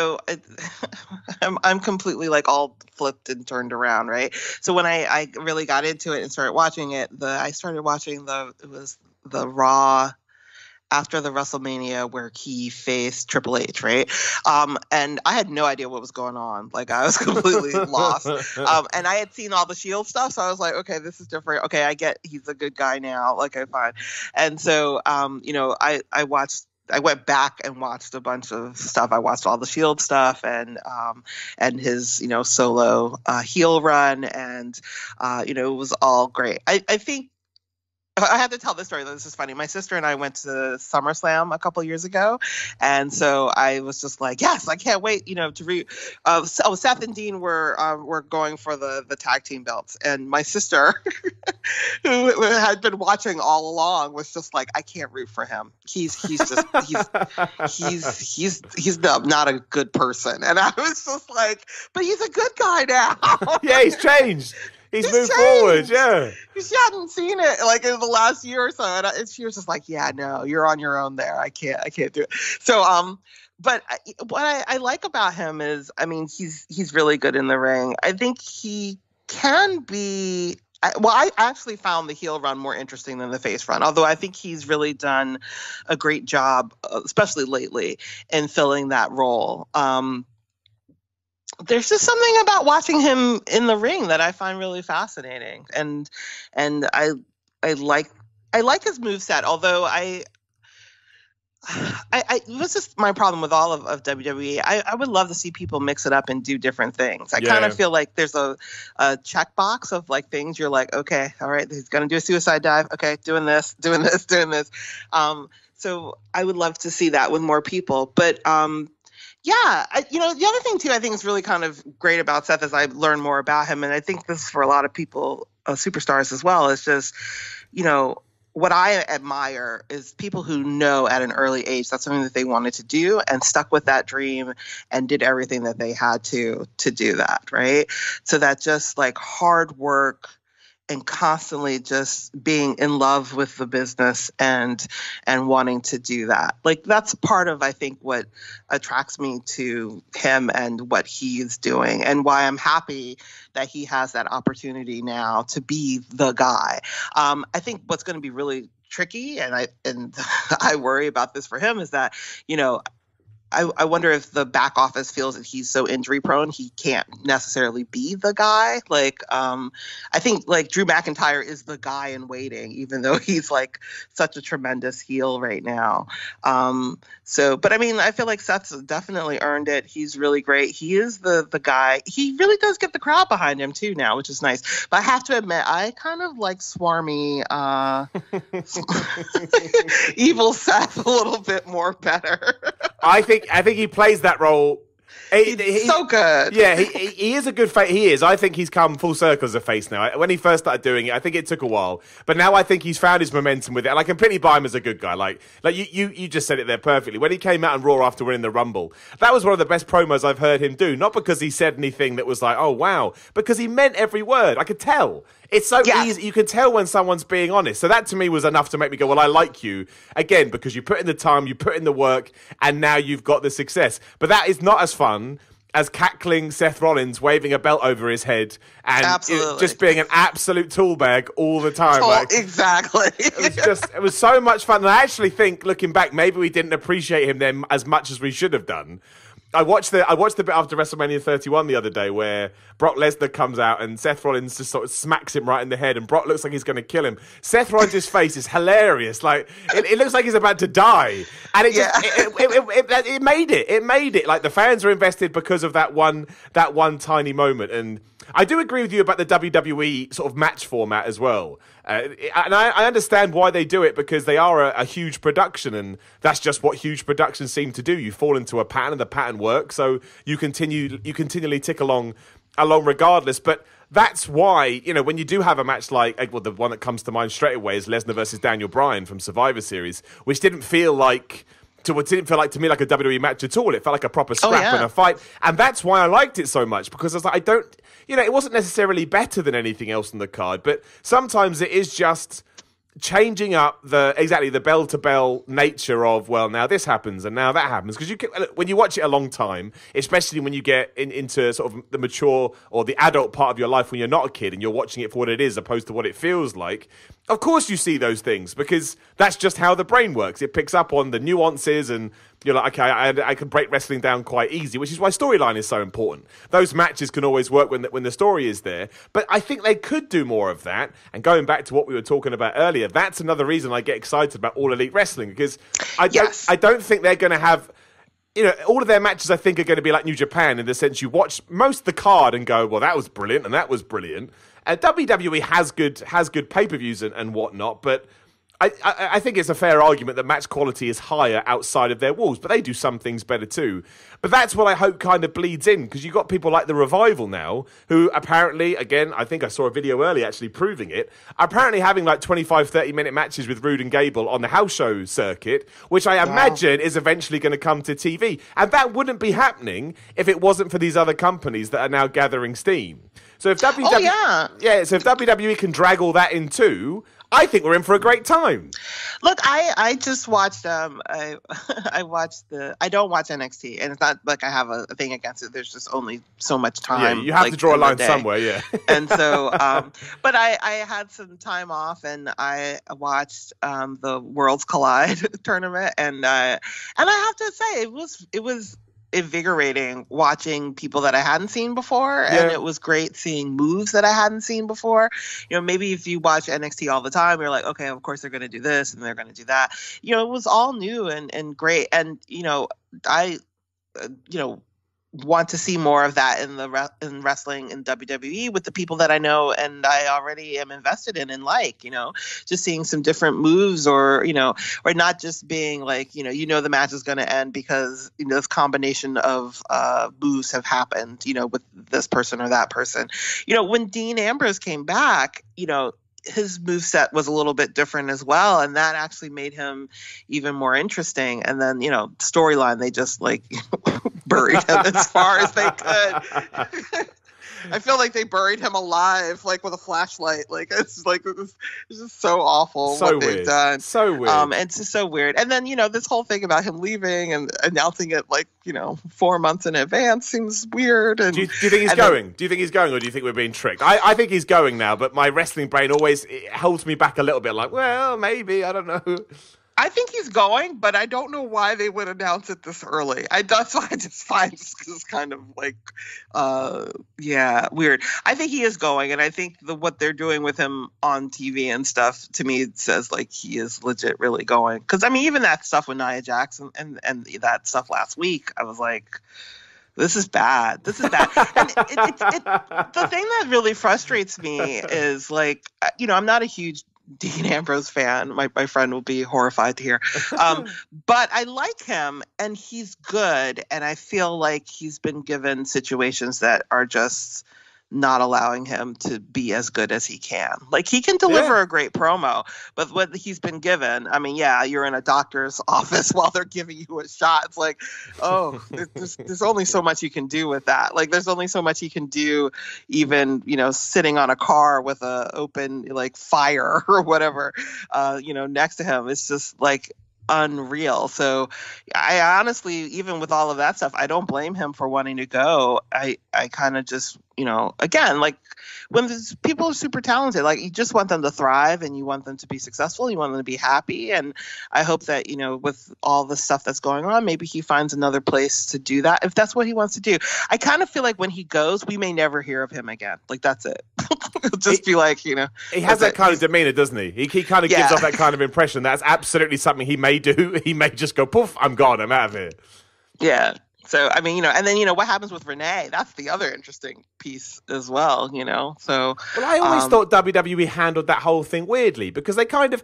I'm completely like all flipped and turned around, right? So when I really got into it and started watching it, I started watching the Raw after the WrestleMania where he faced Triple H, right? And I had no idea what was going on. Like I was completely lost. And I had seen all the Shield stuff, so I was like, okay, this is different. Okay, I get he's a good guy now. Like, okay, fine. And so, I went back and watched a bunch of stuff. I watched all the Shield stuff and his, solo heel run, and it was all great. I think I have to tell this story, though. This is funny. My sister and I went to SummerSlam a couple years ago, and so I was just like, yes, I can't wait, to Seth and Dean were going for the tag team belts, and my sister, who had been watching all along, was just like, I can't root for him. He's not a good person, and I was just like, but he's a good guy now. Yeah, he's changed. He's moved forward, yeah. She hadn't seen it like in the last year or so, and she was just like, "Yeah, no, you're on your own there. I can't do it." So, but what I like about him is, he's really good in the ring. I think he can be. I actually found the heel run more interesting than the face run, although I think he's really done a great job, especially lately, in filling that role. There's just something about watching him in the ring that I find really fascinating, and I like his moveset. Although this is my problem with all of WWE. I would love to see people mix it up and do different things. I kind of feel like there's a checkbox of like things you're like, okay, all right, he's gonna do a suicide dive. Okay, doing this. So I would love to see that with more people, but. Yeah, the other thing too, I think is really kind of great about Seth as I learn more about him, and I think this is for a lot of people, superstars as well, is just, what I admire is people who know at an early age that's something that they wanted to do and stuck with that dream and did everything that they had to do that, right? So that just like hard work and constantly just being in love with the business and wanting to do that. Like that's part of, I think, what attracts me to him and what he's doing and why I'm happy that he has that opportunity now to be the guy. I think what's going to be really tricky, and I worry about this for him, is that, I wonder if the back office feels that he's so injury prone, he can't necessarily be the guy. Like, I think like Drew McIntyre is the guy in waiting, even though he's like such a tremendous heel right now. But I mean, I feel like Seth's definitely earned it. He's really great. He is the guy. He really does get the crowd behind him too now, which is nice. But I have to admit, I kind of like swarmy, evil Seth a little bit more better. I think he plays that role. He's so good. Yeah, he is a good face. He is. I think he's come full circle as a face now. When he first started doing it, I think it took a while, but now I think he's found his momentum with it. And I completely buy him as a good guy. Like you just said it there perfectly. When he came out on Raw after winning the Rumble, that was one of the best promos I've heard him do. Not because he said anything that was like, oh wow, because he meant every word. I could tell. It's so easy. You can tell when someone's being honest. So that to me was enough to make me go, well, I like you again because you put in the time, you put in the work, and now you've got the success. But that is not as fun as cackling Seth Rollins waving a belt over his head and just being an absolute tool bag all the time. Exactly. It was so much fun. And I actually think, looking back, maybe we didn't appreciate him then as much as we should have done. I watched the bit after WrestleMania 31 the other day where Brock Lesnar comes out and Seth Rollins just sort of smacks him right in the head and Brock looks like he's going to kill him. Seth Rollins' face is hilarious. Like it looks like he's about to die. And it made it. It made it. Like the fans are invested because of that one tiny moment. And I do agree with you about the WWE sort of match format as well. And I understand why they do it because they are a huge production and that's just what huge productions seem to do. You fall into a pattern and the pattern works, so you continually tick along regardless. But that's why, when you do have a match like, the one that comes to mind straight away is Lesnar versus Daniel Bryan from Survivor Series, which didn't feel like to me like a WWE match at all. It felt like a proper scrap and a fight. And that's why I liked it so much, because I was like, it wasn't necessarily better than anything else on the card, but sometimes it is just changing up the bell-to-bell nature of, well, now this happens and now that happens. Because when you watch it a long time, especially when you get into sort of the mature or the adult part of your life when you're not a kid and you're watching it for what it is opposed to what it feels like, of course you see those things because that's just how the brain works. It picks up on the nuances and you're like, okay, I can break wrestling down quite easy, which is why storyline is so important. Those matches can always work when the story is there. But I think they could do more of that. And going back to what we were talking about earlier, that's another reason I get excited about All Elite Wrestling, because I don't think they're going to have, all of their matches I think are going to be like New Japan in the sense you watch most of the card and go, well, that was brilliant and that was brilliant. WWE has good pay-per-views and whatnot, but I think it's a fair argument that match quality is higher outside of their walls, but they do some things better too. But that's what I hope kind of bleeds in, because you've got people like the Revival now, who apparently, again, I think I saw a video earlier actually proving it, apparently having like 25, 30-minute matches with Rude and Gable on the house show circuit, which I imagine is eventually going to come to TV. And that wouldn't be happening if it wasn't for these other companies that are now gathering steam. So if WWE can drag all that in too, I think we're in for a great time. Look, I just watched I don't watch NXT, and it's not like I have a thing against it. There's just only so much time. Yeah, you have to draw a line somewhere, yeah. And so but I had some time off and I watched the Worlds Collide tournament and I have to say it was invigorating watching people that I hadn't seen before, and it was great seeing moves that I hadn't seen before. Maybe if you watch NXT all the time, you're like, okay, of course they're going to do this and they're going to do that. It was all new and great. And I want to see more of that in wrestling in WWE with the people that I know and I already am invested in and like, just seeing some different moves or not just being like, the match is going to end because, this combination of moves have happened, with this person or that person. When Dean Ambrose came back, his moveset was a little bit different as well, and that actually made him even more interesting. And then, storyline, they just like buried him as far as they could. I feel like they buried him alive, like with a flashlight. Like it's just so awful what they've done. So weird. And it's just so weird. And then this whole thing about him leaving and announcing it 4 months in advance seems weird. And do you think he's going? Do you think he's going, or do you think we're being tricked? I think he's going now, but my wrestling brain always holds me back a little bit. Like, well, maybe, I don't know. I think he's going, but I don't know why they would announce it this early. That's why I just find this kind of weird. I think he is going, and I think what they're doing with him on TV and stuff, to me, it says like he is legit really going. Because, even that stuff with Nia Jax and that stuff last week, I was like, this is bad. This is bad. And the thing that really frustrates me is I'm not a huge Dean Ambrose fan. My friend will be horrified to hear. But I like him and he's good. And I feel like he's been given situations that are just not allowing him to be as good as he can. Like he can deliver a great promo, but what he's been given, you're in a doctor's office while they're giving you a shot. It's like, oh, there's only so much you can do with that. Like there's only so much he can do even, sitting on a car with a open fire or whatever, next to him. It's just like unreal. So I honestly, even with all of that stuff, I don't blame him for wanting to go. I kind of just, again, when people are super talented, you just want them to thrive and you want them to be successful. You want them to be happy. And I hope that, with all the stuff that's going on, maybe he finds another place to do that if that's what he wants to do. I kind of feel like when he goes, we may never hear of him again. That's it. It'll just be he has that kind of demeanor, doesn't he? He kind of gives off that kind of impression. That's absolutely something he may do. He may just go, poof, I'm gone. I'm out of here. Yeah. So, and then, what happens with Renee? That's the other interesting piece as well, So, well, I always thought WWE handled that whole thing weirdly because they kind of,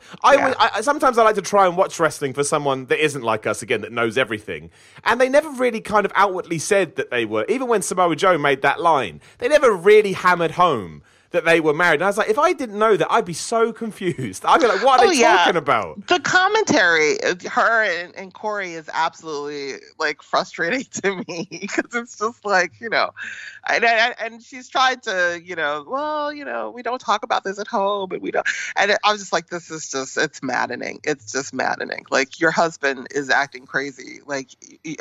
sometimes I like to try and watch wrestling for someone that isn't like us, again, that knows everything. And they never really kind of outwardly said that they were, even when Samoa Joe made that line, they never really hammered home that they were married. And I was like, if I didn't know that, I'd be so confused. I'd be like, what are they talking about? The commentary, her and Corey, is absolutely frustrating to me because it's just and she's tried to, we don't talk about this at home and we don't. And I was just like, this is just, it's maddening. It's just maddening. Your husband is acting crazy.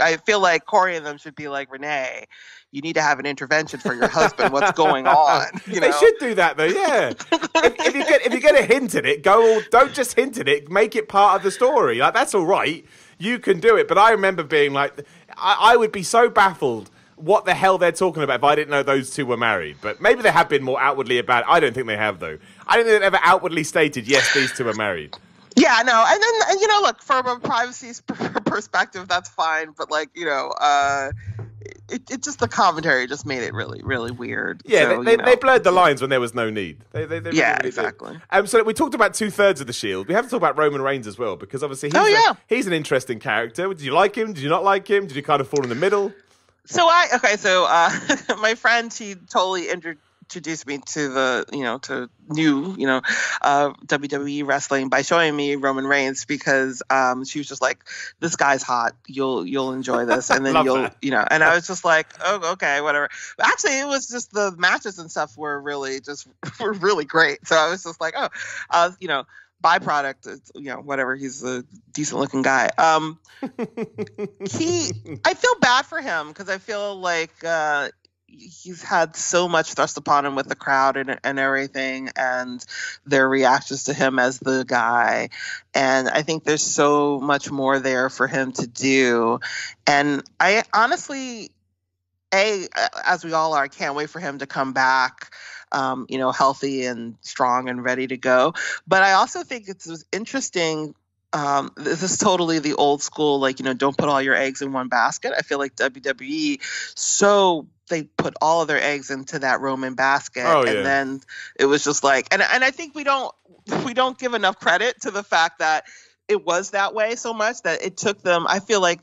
I feel like Corey and them should be like, Renee, you need to have an intervention for your husband. What's going on? They should do that though, yeah. if you get a hint at it, don't just hint at it. Make it part of the story. That's all right. You can do it. But I remember being like, I would be so baffled what the hell they're talking about if I didn't know those two were married. But maybe they have been more outwardly about it. I don't think they have though. I don't think they've ever outwardly stated, yes, these two are married. Yeah, no, and then look, from a privacy perspective, that's fine. But it just, the commentary just made it really, really weird. Yeah, so, they blurred the lines when there was no need. They really exactly. So we talked about 2/3 of the Shield. We have to talk about Roman Reigns as well because obviously he's an interesting character. Did you like him? Did you not like him? Did you kind of fall in the middle? So my friend, she totally introduced me to the to new WWE wrestling by showing me Roman Reigns because she was just like, this guy's hot, you'll enjoy this, and then and I was just like, oh, okay, whatever. But actually it was just the matches and stuff were really great, so I was just like, byproduct, whatever, he's a decent looking guy. I feel bad for him because I feel like he's had so much thrust upon him with the crowd and everything, and their reactions to him as the guy. And I think there's so much more there for him to do. And I honestly, as we all are, I can't wait for him to come back, healthy and strong and ready to go. But I also think it's interesting this is totally the old school, like, don't put all your eggs in one basket. I feel like WWE, they put all of their eggs into that Roman basket. And then it was just like, and I think we don't give enough credit to the fact that it was that way so much that it took them, I feel like,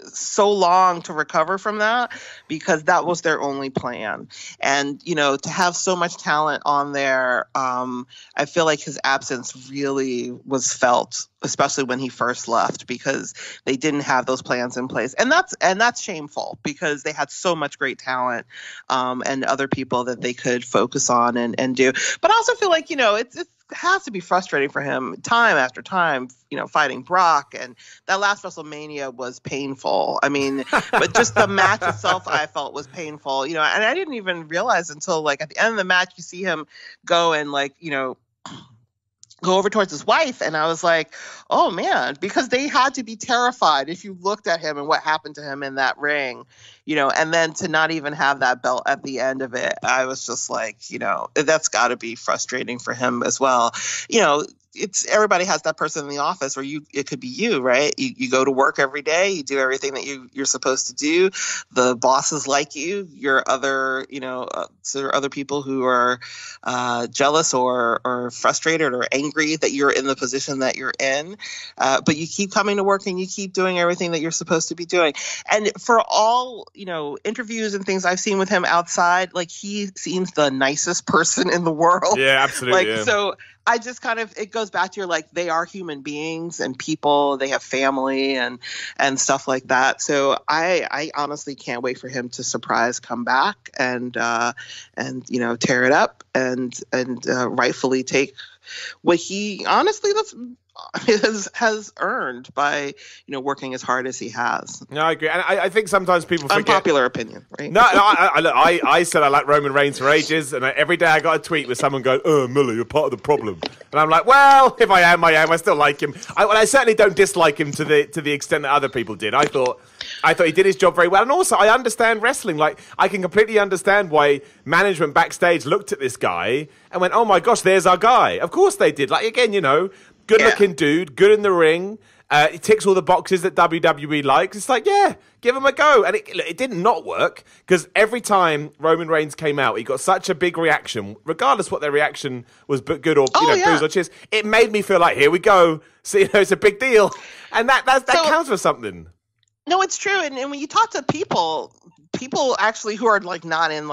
so long to recover from that, because that was their only plan. And to have so much talent on there, I feel like his absence really was felt, especially when he first left, because they didn't have those plans in place. And that's shameful, because they had so much great talent and other people that they could focus on and do. But I also feel like it has to be frustrating for him time after time, fighting Brock, and that last WrestleMania was painful. I mean, but just the match itself, I felt was painful, and I didn't even realize until like at the end of the match, you see him go and go over towards his wife, and I was like, oh man, because they had to be terrified if you looked at him and what happened to him in that ring, and then to not even have that belt at the end of it, I was just like, that's got to be frustrating for him as well. It's everybody has that person in the office, or it could be you, right? You go to work every day, you do everything that you're supposed to do. The bosses like you. Your other, so there are other people who are jealous or frustrated or angry that you're in the position that you're in. But you keep coming to work and you keep doing everything that you're supposed to be doing. And for all, interviews and things I've seen with him outside, like, he seems the nicest person in the world. Yeah, absolutely. So I just it goes back to they are human beings and people, they have family and stuff like that. So I honestly can't wait for him to come back and tear it up and rightfully take what he honestly has earned by working as hard as he has. No, I agree, and I think sometimes people forget. Unpopular opinion, right? No, I said I like Roman Reigns for ages, and every day I got a tweet with someone going, "Oh, Miller, you're part of the problem," and I'm like, well, if I am. I still like him. I certainly don't dislike him to the extent that other people did. I thought he did his job very well, and also I understand wrestling. Like, I can completely understand why management backstage looked at this guy and went, "Oh my gosh, there's our guy." Of course they did. Like, again, good-looking dude, good in the ring. He ticks all the boxes that WWE likes. It's like, yeah, give him a go. And it did not work, because every time Roman Reigns came out, he got such a big reaction, regardless what their reaction was, good or boos or cheers. It made me feel like, here we go. So, it's a big deal. And that counts for something. No, it's true. And when you talk to people actually who are not in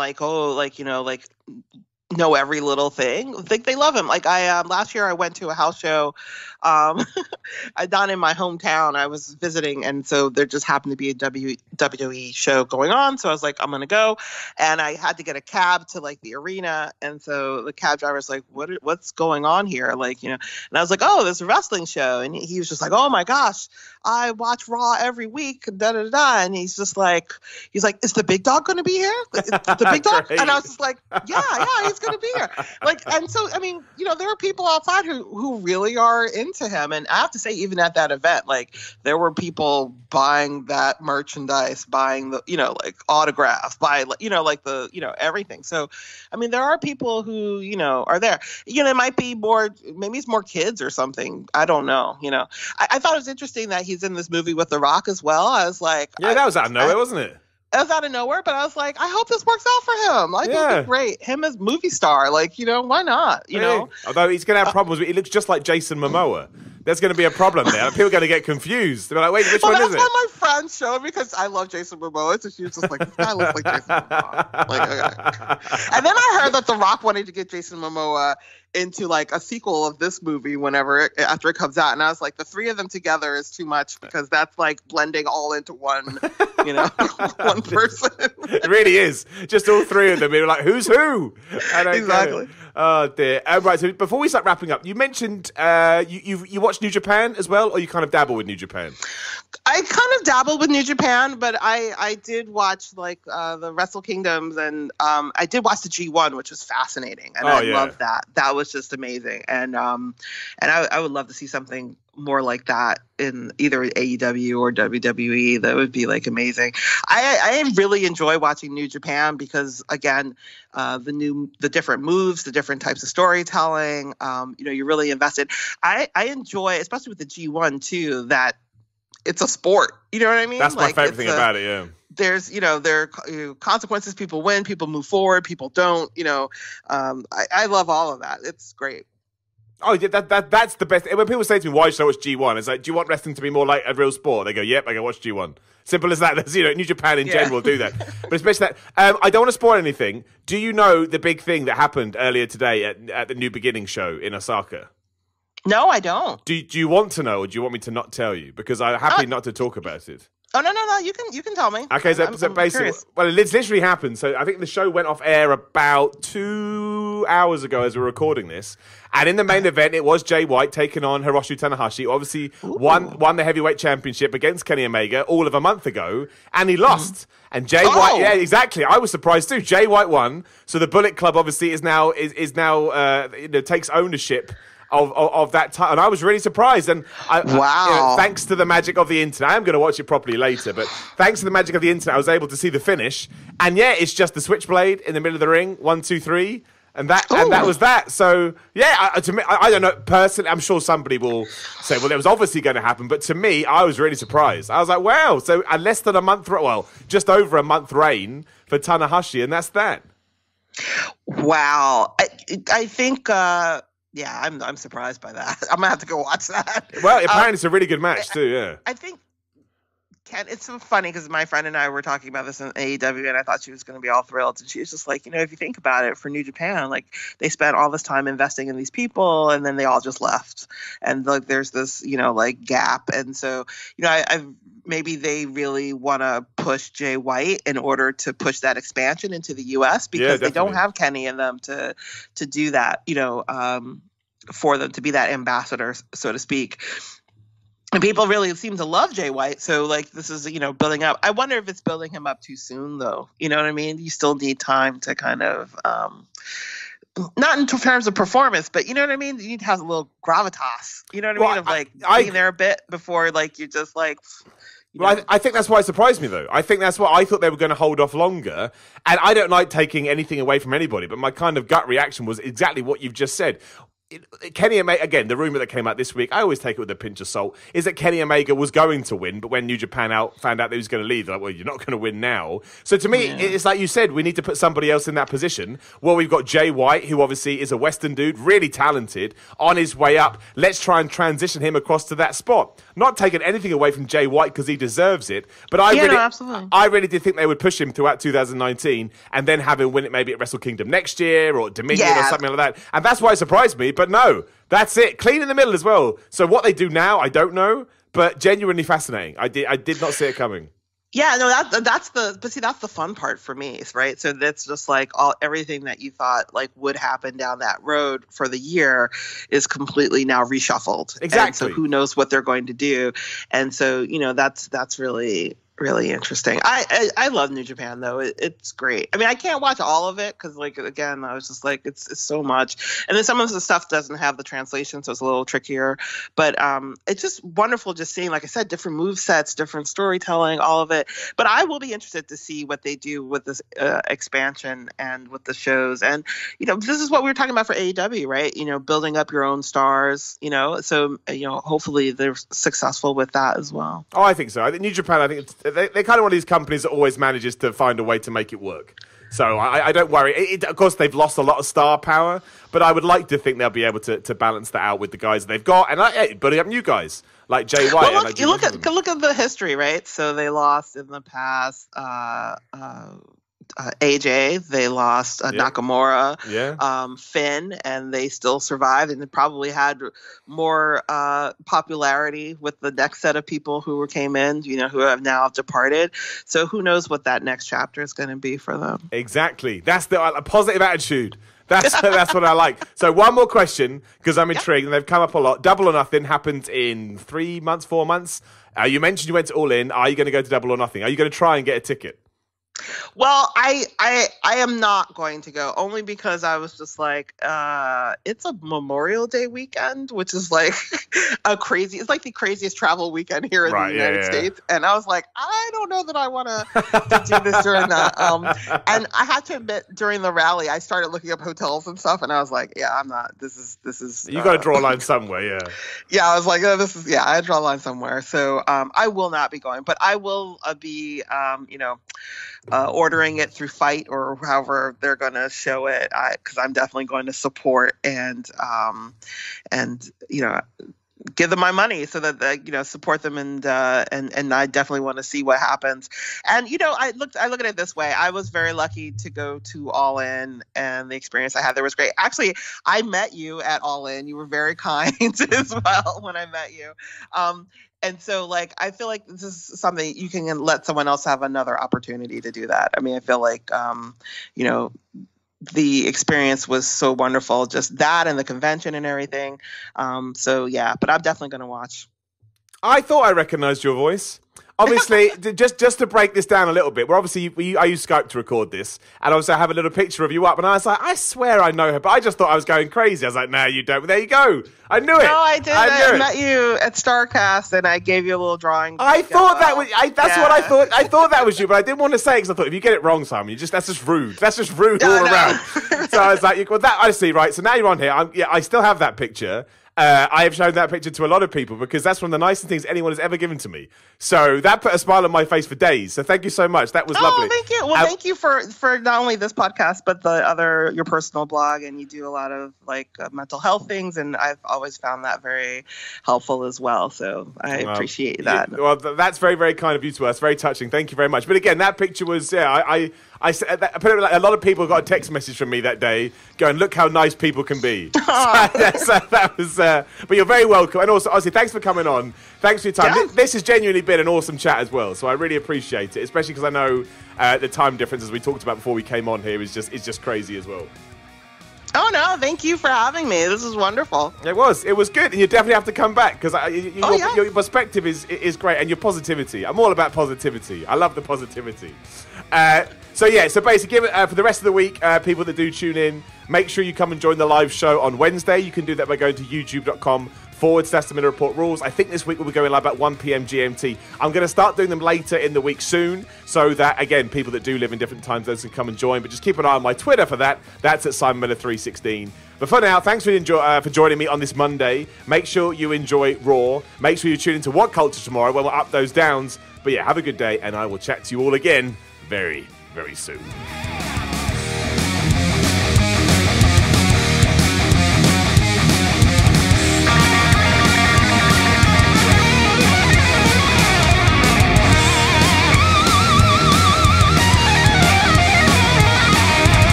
know every little thing, think they love him. Like, I last year I went to a house show down in my hometown. I was visiting, and so there just happened to be a WWE show going on, so I was like, I'm gonna go. And I had to get a cab to the arena, and so the cab driver's like, what's going on here? And I was like, oh, there's a wrestling show. And he was just like, oh my gosh, I watch Raw every week, da da da. And he's like, is the big dog gonna be here? The big dog? Great. And I was just like, yeah, he's gonna be here. And so, I mean, there are people outside who really are into him. And I have to say, even at that event, there were people buying that merchandise, buying the, autograph, everything. So, I mean, there are people who, are there. It might be maybe it's more kids or something. I don't know. I thought it was interesting that he's in this movie with The Rock as well. I was like, yeah, that was out of nowhere, wasn't it? It was out of nowhere, but I was like, I hope this works out for him. Like, it'd be great. Him as movie star, why not? Although he's going to have problems. He looks just like Jason Momoa. There's going to be a problem there. People are going to get confused. They're like, wait, which one is it? That's why my friend showed me, because I love Jason Momoa. So she was just like, this guy looks like Jason Momoa. Okay. And then I heard that The Rock wanted to get Jason Momoa into a sequel of this movie after it comes out, and I was like, the three of them together is too much, because that's blending all into one one person. It really is, just all three of them. You're like, who's who? Exactly. Oh dear. Right, so before we start wrapping up, you mentioned you watch New Japan as well, or you kind of dabble with New Japan? I kind of dabbled with New Japan, but I did watch like the Wrestle Kingdoms, and I did watch the G1, which was fascinating, and I loved that. That was just amazing, and I would love to see something more like that in either AEW or WWE. That would be like amazing. I really enjoy watching New Japan because again, the different moves, the different types of storytelling. You're really invested. I enjoy, especially with the G1 too, that it's a sport. You know what I mean? That's my favorite thing about it. Yeah. There's, there are consequences. People win, people move forward, people don't. I love all of that. It's great. Oh, that's the best. When people say to me, why should I watch G1? It's like, do you want wrestling to be more like a real sport? They go, yep, I go watch G1. Simple as that. That's, New Japan in general do that. But especially that. I don't want to spoil anything. Do you know the big thing that happened earlier today at the New Beginning show in Osaka? No, I don't. Do you want to know, or do you want me to not tell you? Because I'm happy not to talk about it. Oh, no. You can tell me. Okay, so basically, well, it's literally happened. So I think the show went off air about 2 hours ago as we're recording this. And in the main event, it was Jay White taking on Hiroshi Tanahashi. Obviously, won the heavyweight championship against Kenny Omega all of a month ago, and he lost. And Jay White, yeah, exactly. I was surprised too. Jay White won. So the Bullet Club obviously is now takes ownership of that time, and I was really surprised. And thanks to the magic of the internet, I am going to watch it properly later, but thanks to the magic of the internet, I was able to see the finish. And yeah, it's just the switchblade in the middle of the ring, 1, 2, 3, and that was that. So yeah, to me, I don't know personally. I'm sure somebody will say, well, it was obviously going to happen, but to me, I was really surprised. I was like, wow. So less than a month, just over a month reign for Tanahashi, and that's that. Wow, I think. Yeah, I'm surprised by that. I'm gonna have to go watch that. Well, apparently it's a really good match too. Yeah, I think it's so funny because my friend and I were talking about this in AEW, and I thought she was going to be all thrilled, and she was just like, if you think about it, for New Japan, like they spent all this time investing in these people, and then they all just left, and like there's this gap, and so I maybe they really want to push Jay White in order to push that expansion into the U.S. because they don't have Kenny in them to do that, for them to be that ambassador, so to speak. And people really seem to love Jay White. So, this is, building up. I wonder if it's building him up too soon, though. You know what I mean? You still need time to kind of, not in terms of performance, but you know what I mean? You need to have a little gravitas. You know what I mean? Of, being there a bit before, you're just Well, I think that's why it surprised me, though. I think that's why I thought they were going to hold off longer. And I don't like taking anything away from anybody, but my kind of gut reaction was exactly what you've just said. Kenny Omega, again, the rumor that came out this week, I always take it with a pinch of salt, is that Kenny Omega was going to win, but when New Japan found out that he was going to leave, they're like, well, you're not going to win now. So to me, it's like you said, we need to put somebody else in that position. Well, we've got Jay White, who obviously is a Western dude, really talented, on his way up. Let's try and transition him across to that spot. Not taking anything away from Jay White because he deserves it, but I really did think they would push him throughout 2019 and then have him win it maybe at Wrestle Kingdom next year or Dominion or something like that. And that's why it surprised me. But no, that's it. Clean in the middle as well. So what they do now, I don't know, but genuinely fascinating. I did not see it coming. Yeah, no, that's the fun part for me, right? So that's just everything that you thought would happen down that road for the year is completely now reshuffled. Exactly. And so who knows what they're going to do. And so, that's really, really interesting. I love New Japan though. It's great. I mean, I can't watch all of it because again, I was just it's so much. And then some of the stuff doesn't have the translation, so it's a little trickier. But it's just wonderful just seeing, like I said, different move sets, different storytelling, all of it. But I will be interested to see what they do with this expansion and with the shows. And this is what we were talking about for AEW, right? Building up your own stars. So hopefully they're successful with that as well. Oh, I think so. I think New Japan, they're kind of one of these companies that always manages to find a way to make it work. So I don't worry. Of course, they've lost a lot of star power, but I would like to think they'll be able to balance that out with the guys they've got. And building up new guys like Jay White. Well, look at the history, right? So they lost in the past AJ, they lost Nakamura, Finn, and they still survived and probably had more popularity with the next set of people who came in, who have now departed. So who knows what that next chapter is going to be for them. Exactly. That's a positive attitude. That's what I like. So one more question, because I'm intrigued, and they've come up a lot. Double or Nothing happens in 3 months, 4 months. You mentioned you went to All In. Are you going to go to Double or Nothing? Are you going to try and get a ticket? Well, I am not going to go, only because I was just like, it's a Memorial Day weekend, which is like it's like the craziest travel weekend here in the United States. And I was like, I don't know that I want to do this during that. And I had to admit, during the rally, I started looking up hotels and stuff, and I was like, yeah, I'm not. This is. You got to draw a line somewhere, yeah. Yeah, I was like, oh, I draw a line somewhere. So I will not be going, but I will be, ordering it through Fight or however they're going to show it, because I'm definitely going to support and give them my money so that support them, and I definitely want to see what happens. And I look at it this way: I was very lucky to go to All In, and the experience I had there was great. Actually, I met you at All In. You were very kind as well when I met you. And so, I feel like this is something you can let someone else have another opportunity to do that. I mean, I feel like, the experience was so wonderful, just that and the convention and everything. So, yeah, but I'm definitely going to watch. I thought I recognized your voice. Obviously, just to break this down a little bit, I use Skype to record this, and obviously I have a little picture of you up, and I was like, I swear I know her, but I just thought I was going crazy. I was like, no, you don't. But there you go. I knew it. No, I did. I met you at StarCast, and I gave you a little drawing. I thought that was. That's what I thought. I thought that was you, but I didn't want to say it because I thought if you get it wrong, Simon, that's just rude. That's just rude all around. So I was like, well, that I see, right? So now you're on here. I still have that picture. I have shown that picture to a lot of people because that's one of the nicest things anyone has ever given to me. So that put a smile on my face for days. So thank you so much. That was lovely. Oh, thank you. Well, thank you for not only this podcast, but your personal blog. And you do a lot of mental health things. And I've always found that very helpful as well. So I appreciate that. Well, that's very, very kind of you to us. Very touching. Thank you very much. But again, that picture was, I put it a lot of people got a text message from me that day going, look how nice people can be. So that was, but you're very welcome. And also, obviously, thanks for coming on. Thanks for your time. Yeah. This has genuinely been an awesome chat as well. So I really appreciate it, especially because I know the time difference, as we talked about before we came on here, is just crazy as well. Oh, no, thank you for having me. This is wonderful. It was good. And you definitely have to come back because your perspective is great, and your positivity. I'm all about positivity. I love the positivity. So basically, for the rest of the week, people that do tune in, make sure you come and join the live show on Wednesday. You can do that by going to youtube.com/The Miller Report Rules. I think this week we'll be going live at 1 p.m. GMT. I'm going to start doing them later in the week soon, so that, again, people that do live in different time zones can come and join. But just keep an eye on my Twitter for that. That's at SimonMiller316. But for now, thanks for joining me on this Monday. Make sure you enjoy Raw. Make sure you tune into What Culture tomorrow when we'll up those downs. But yeah, have a good day, and I will chat to you all again very, very soon.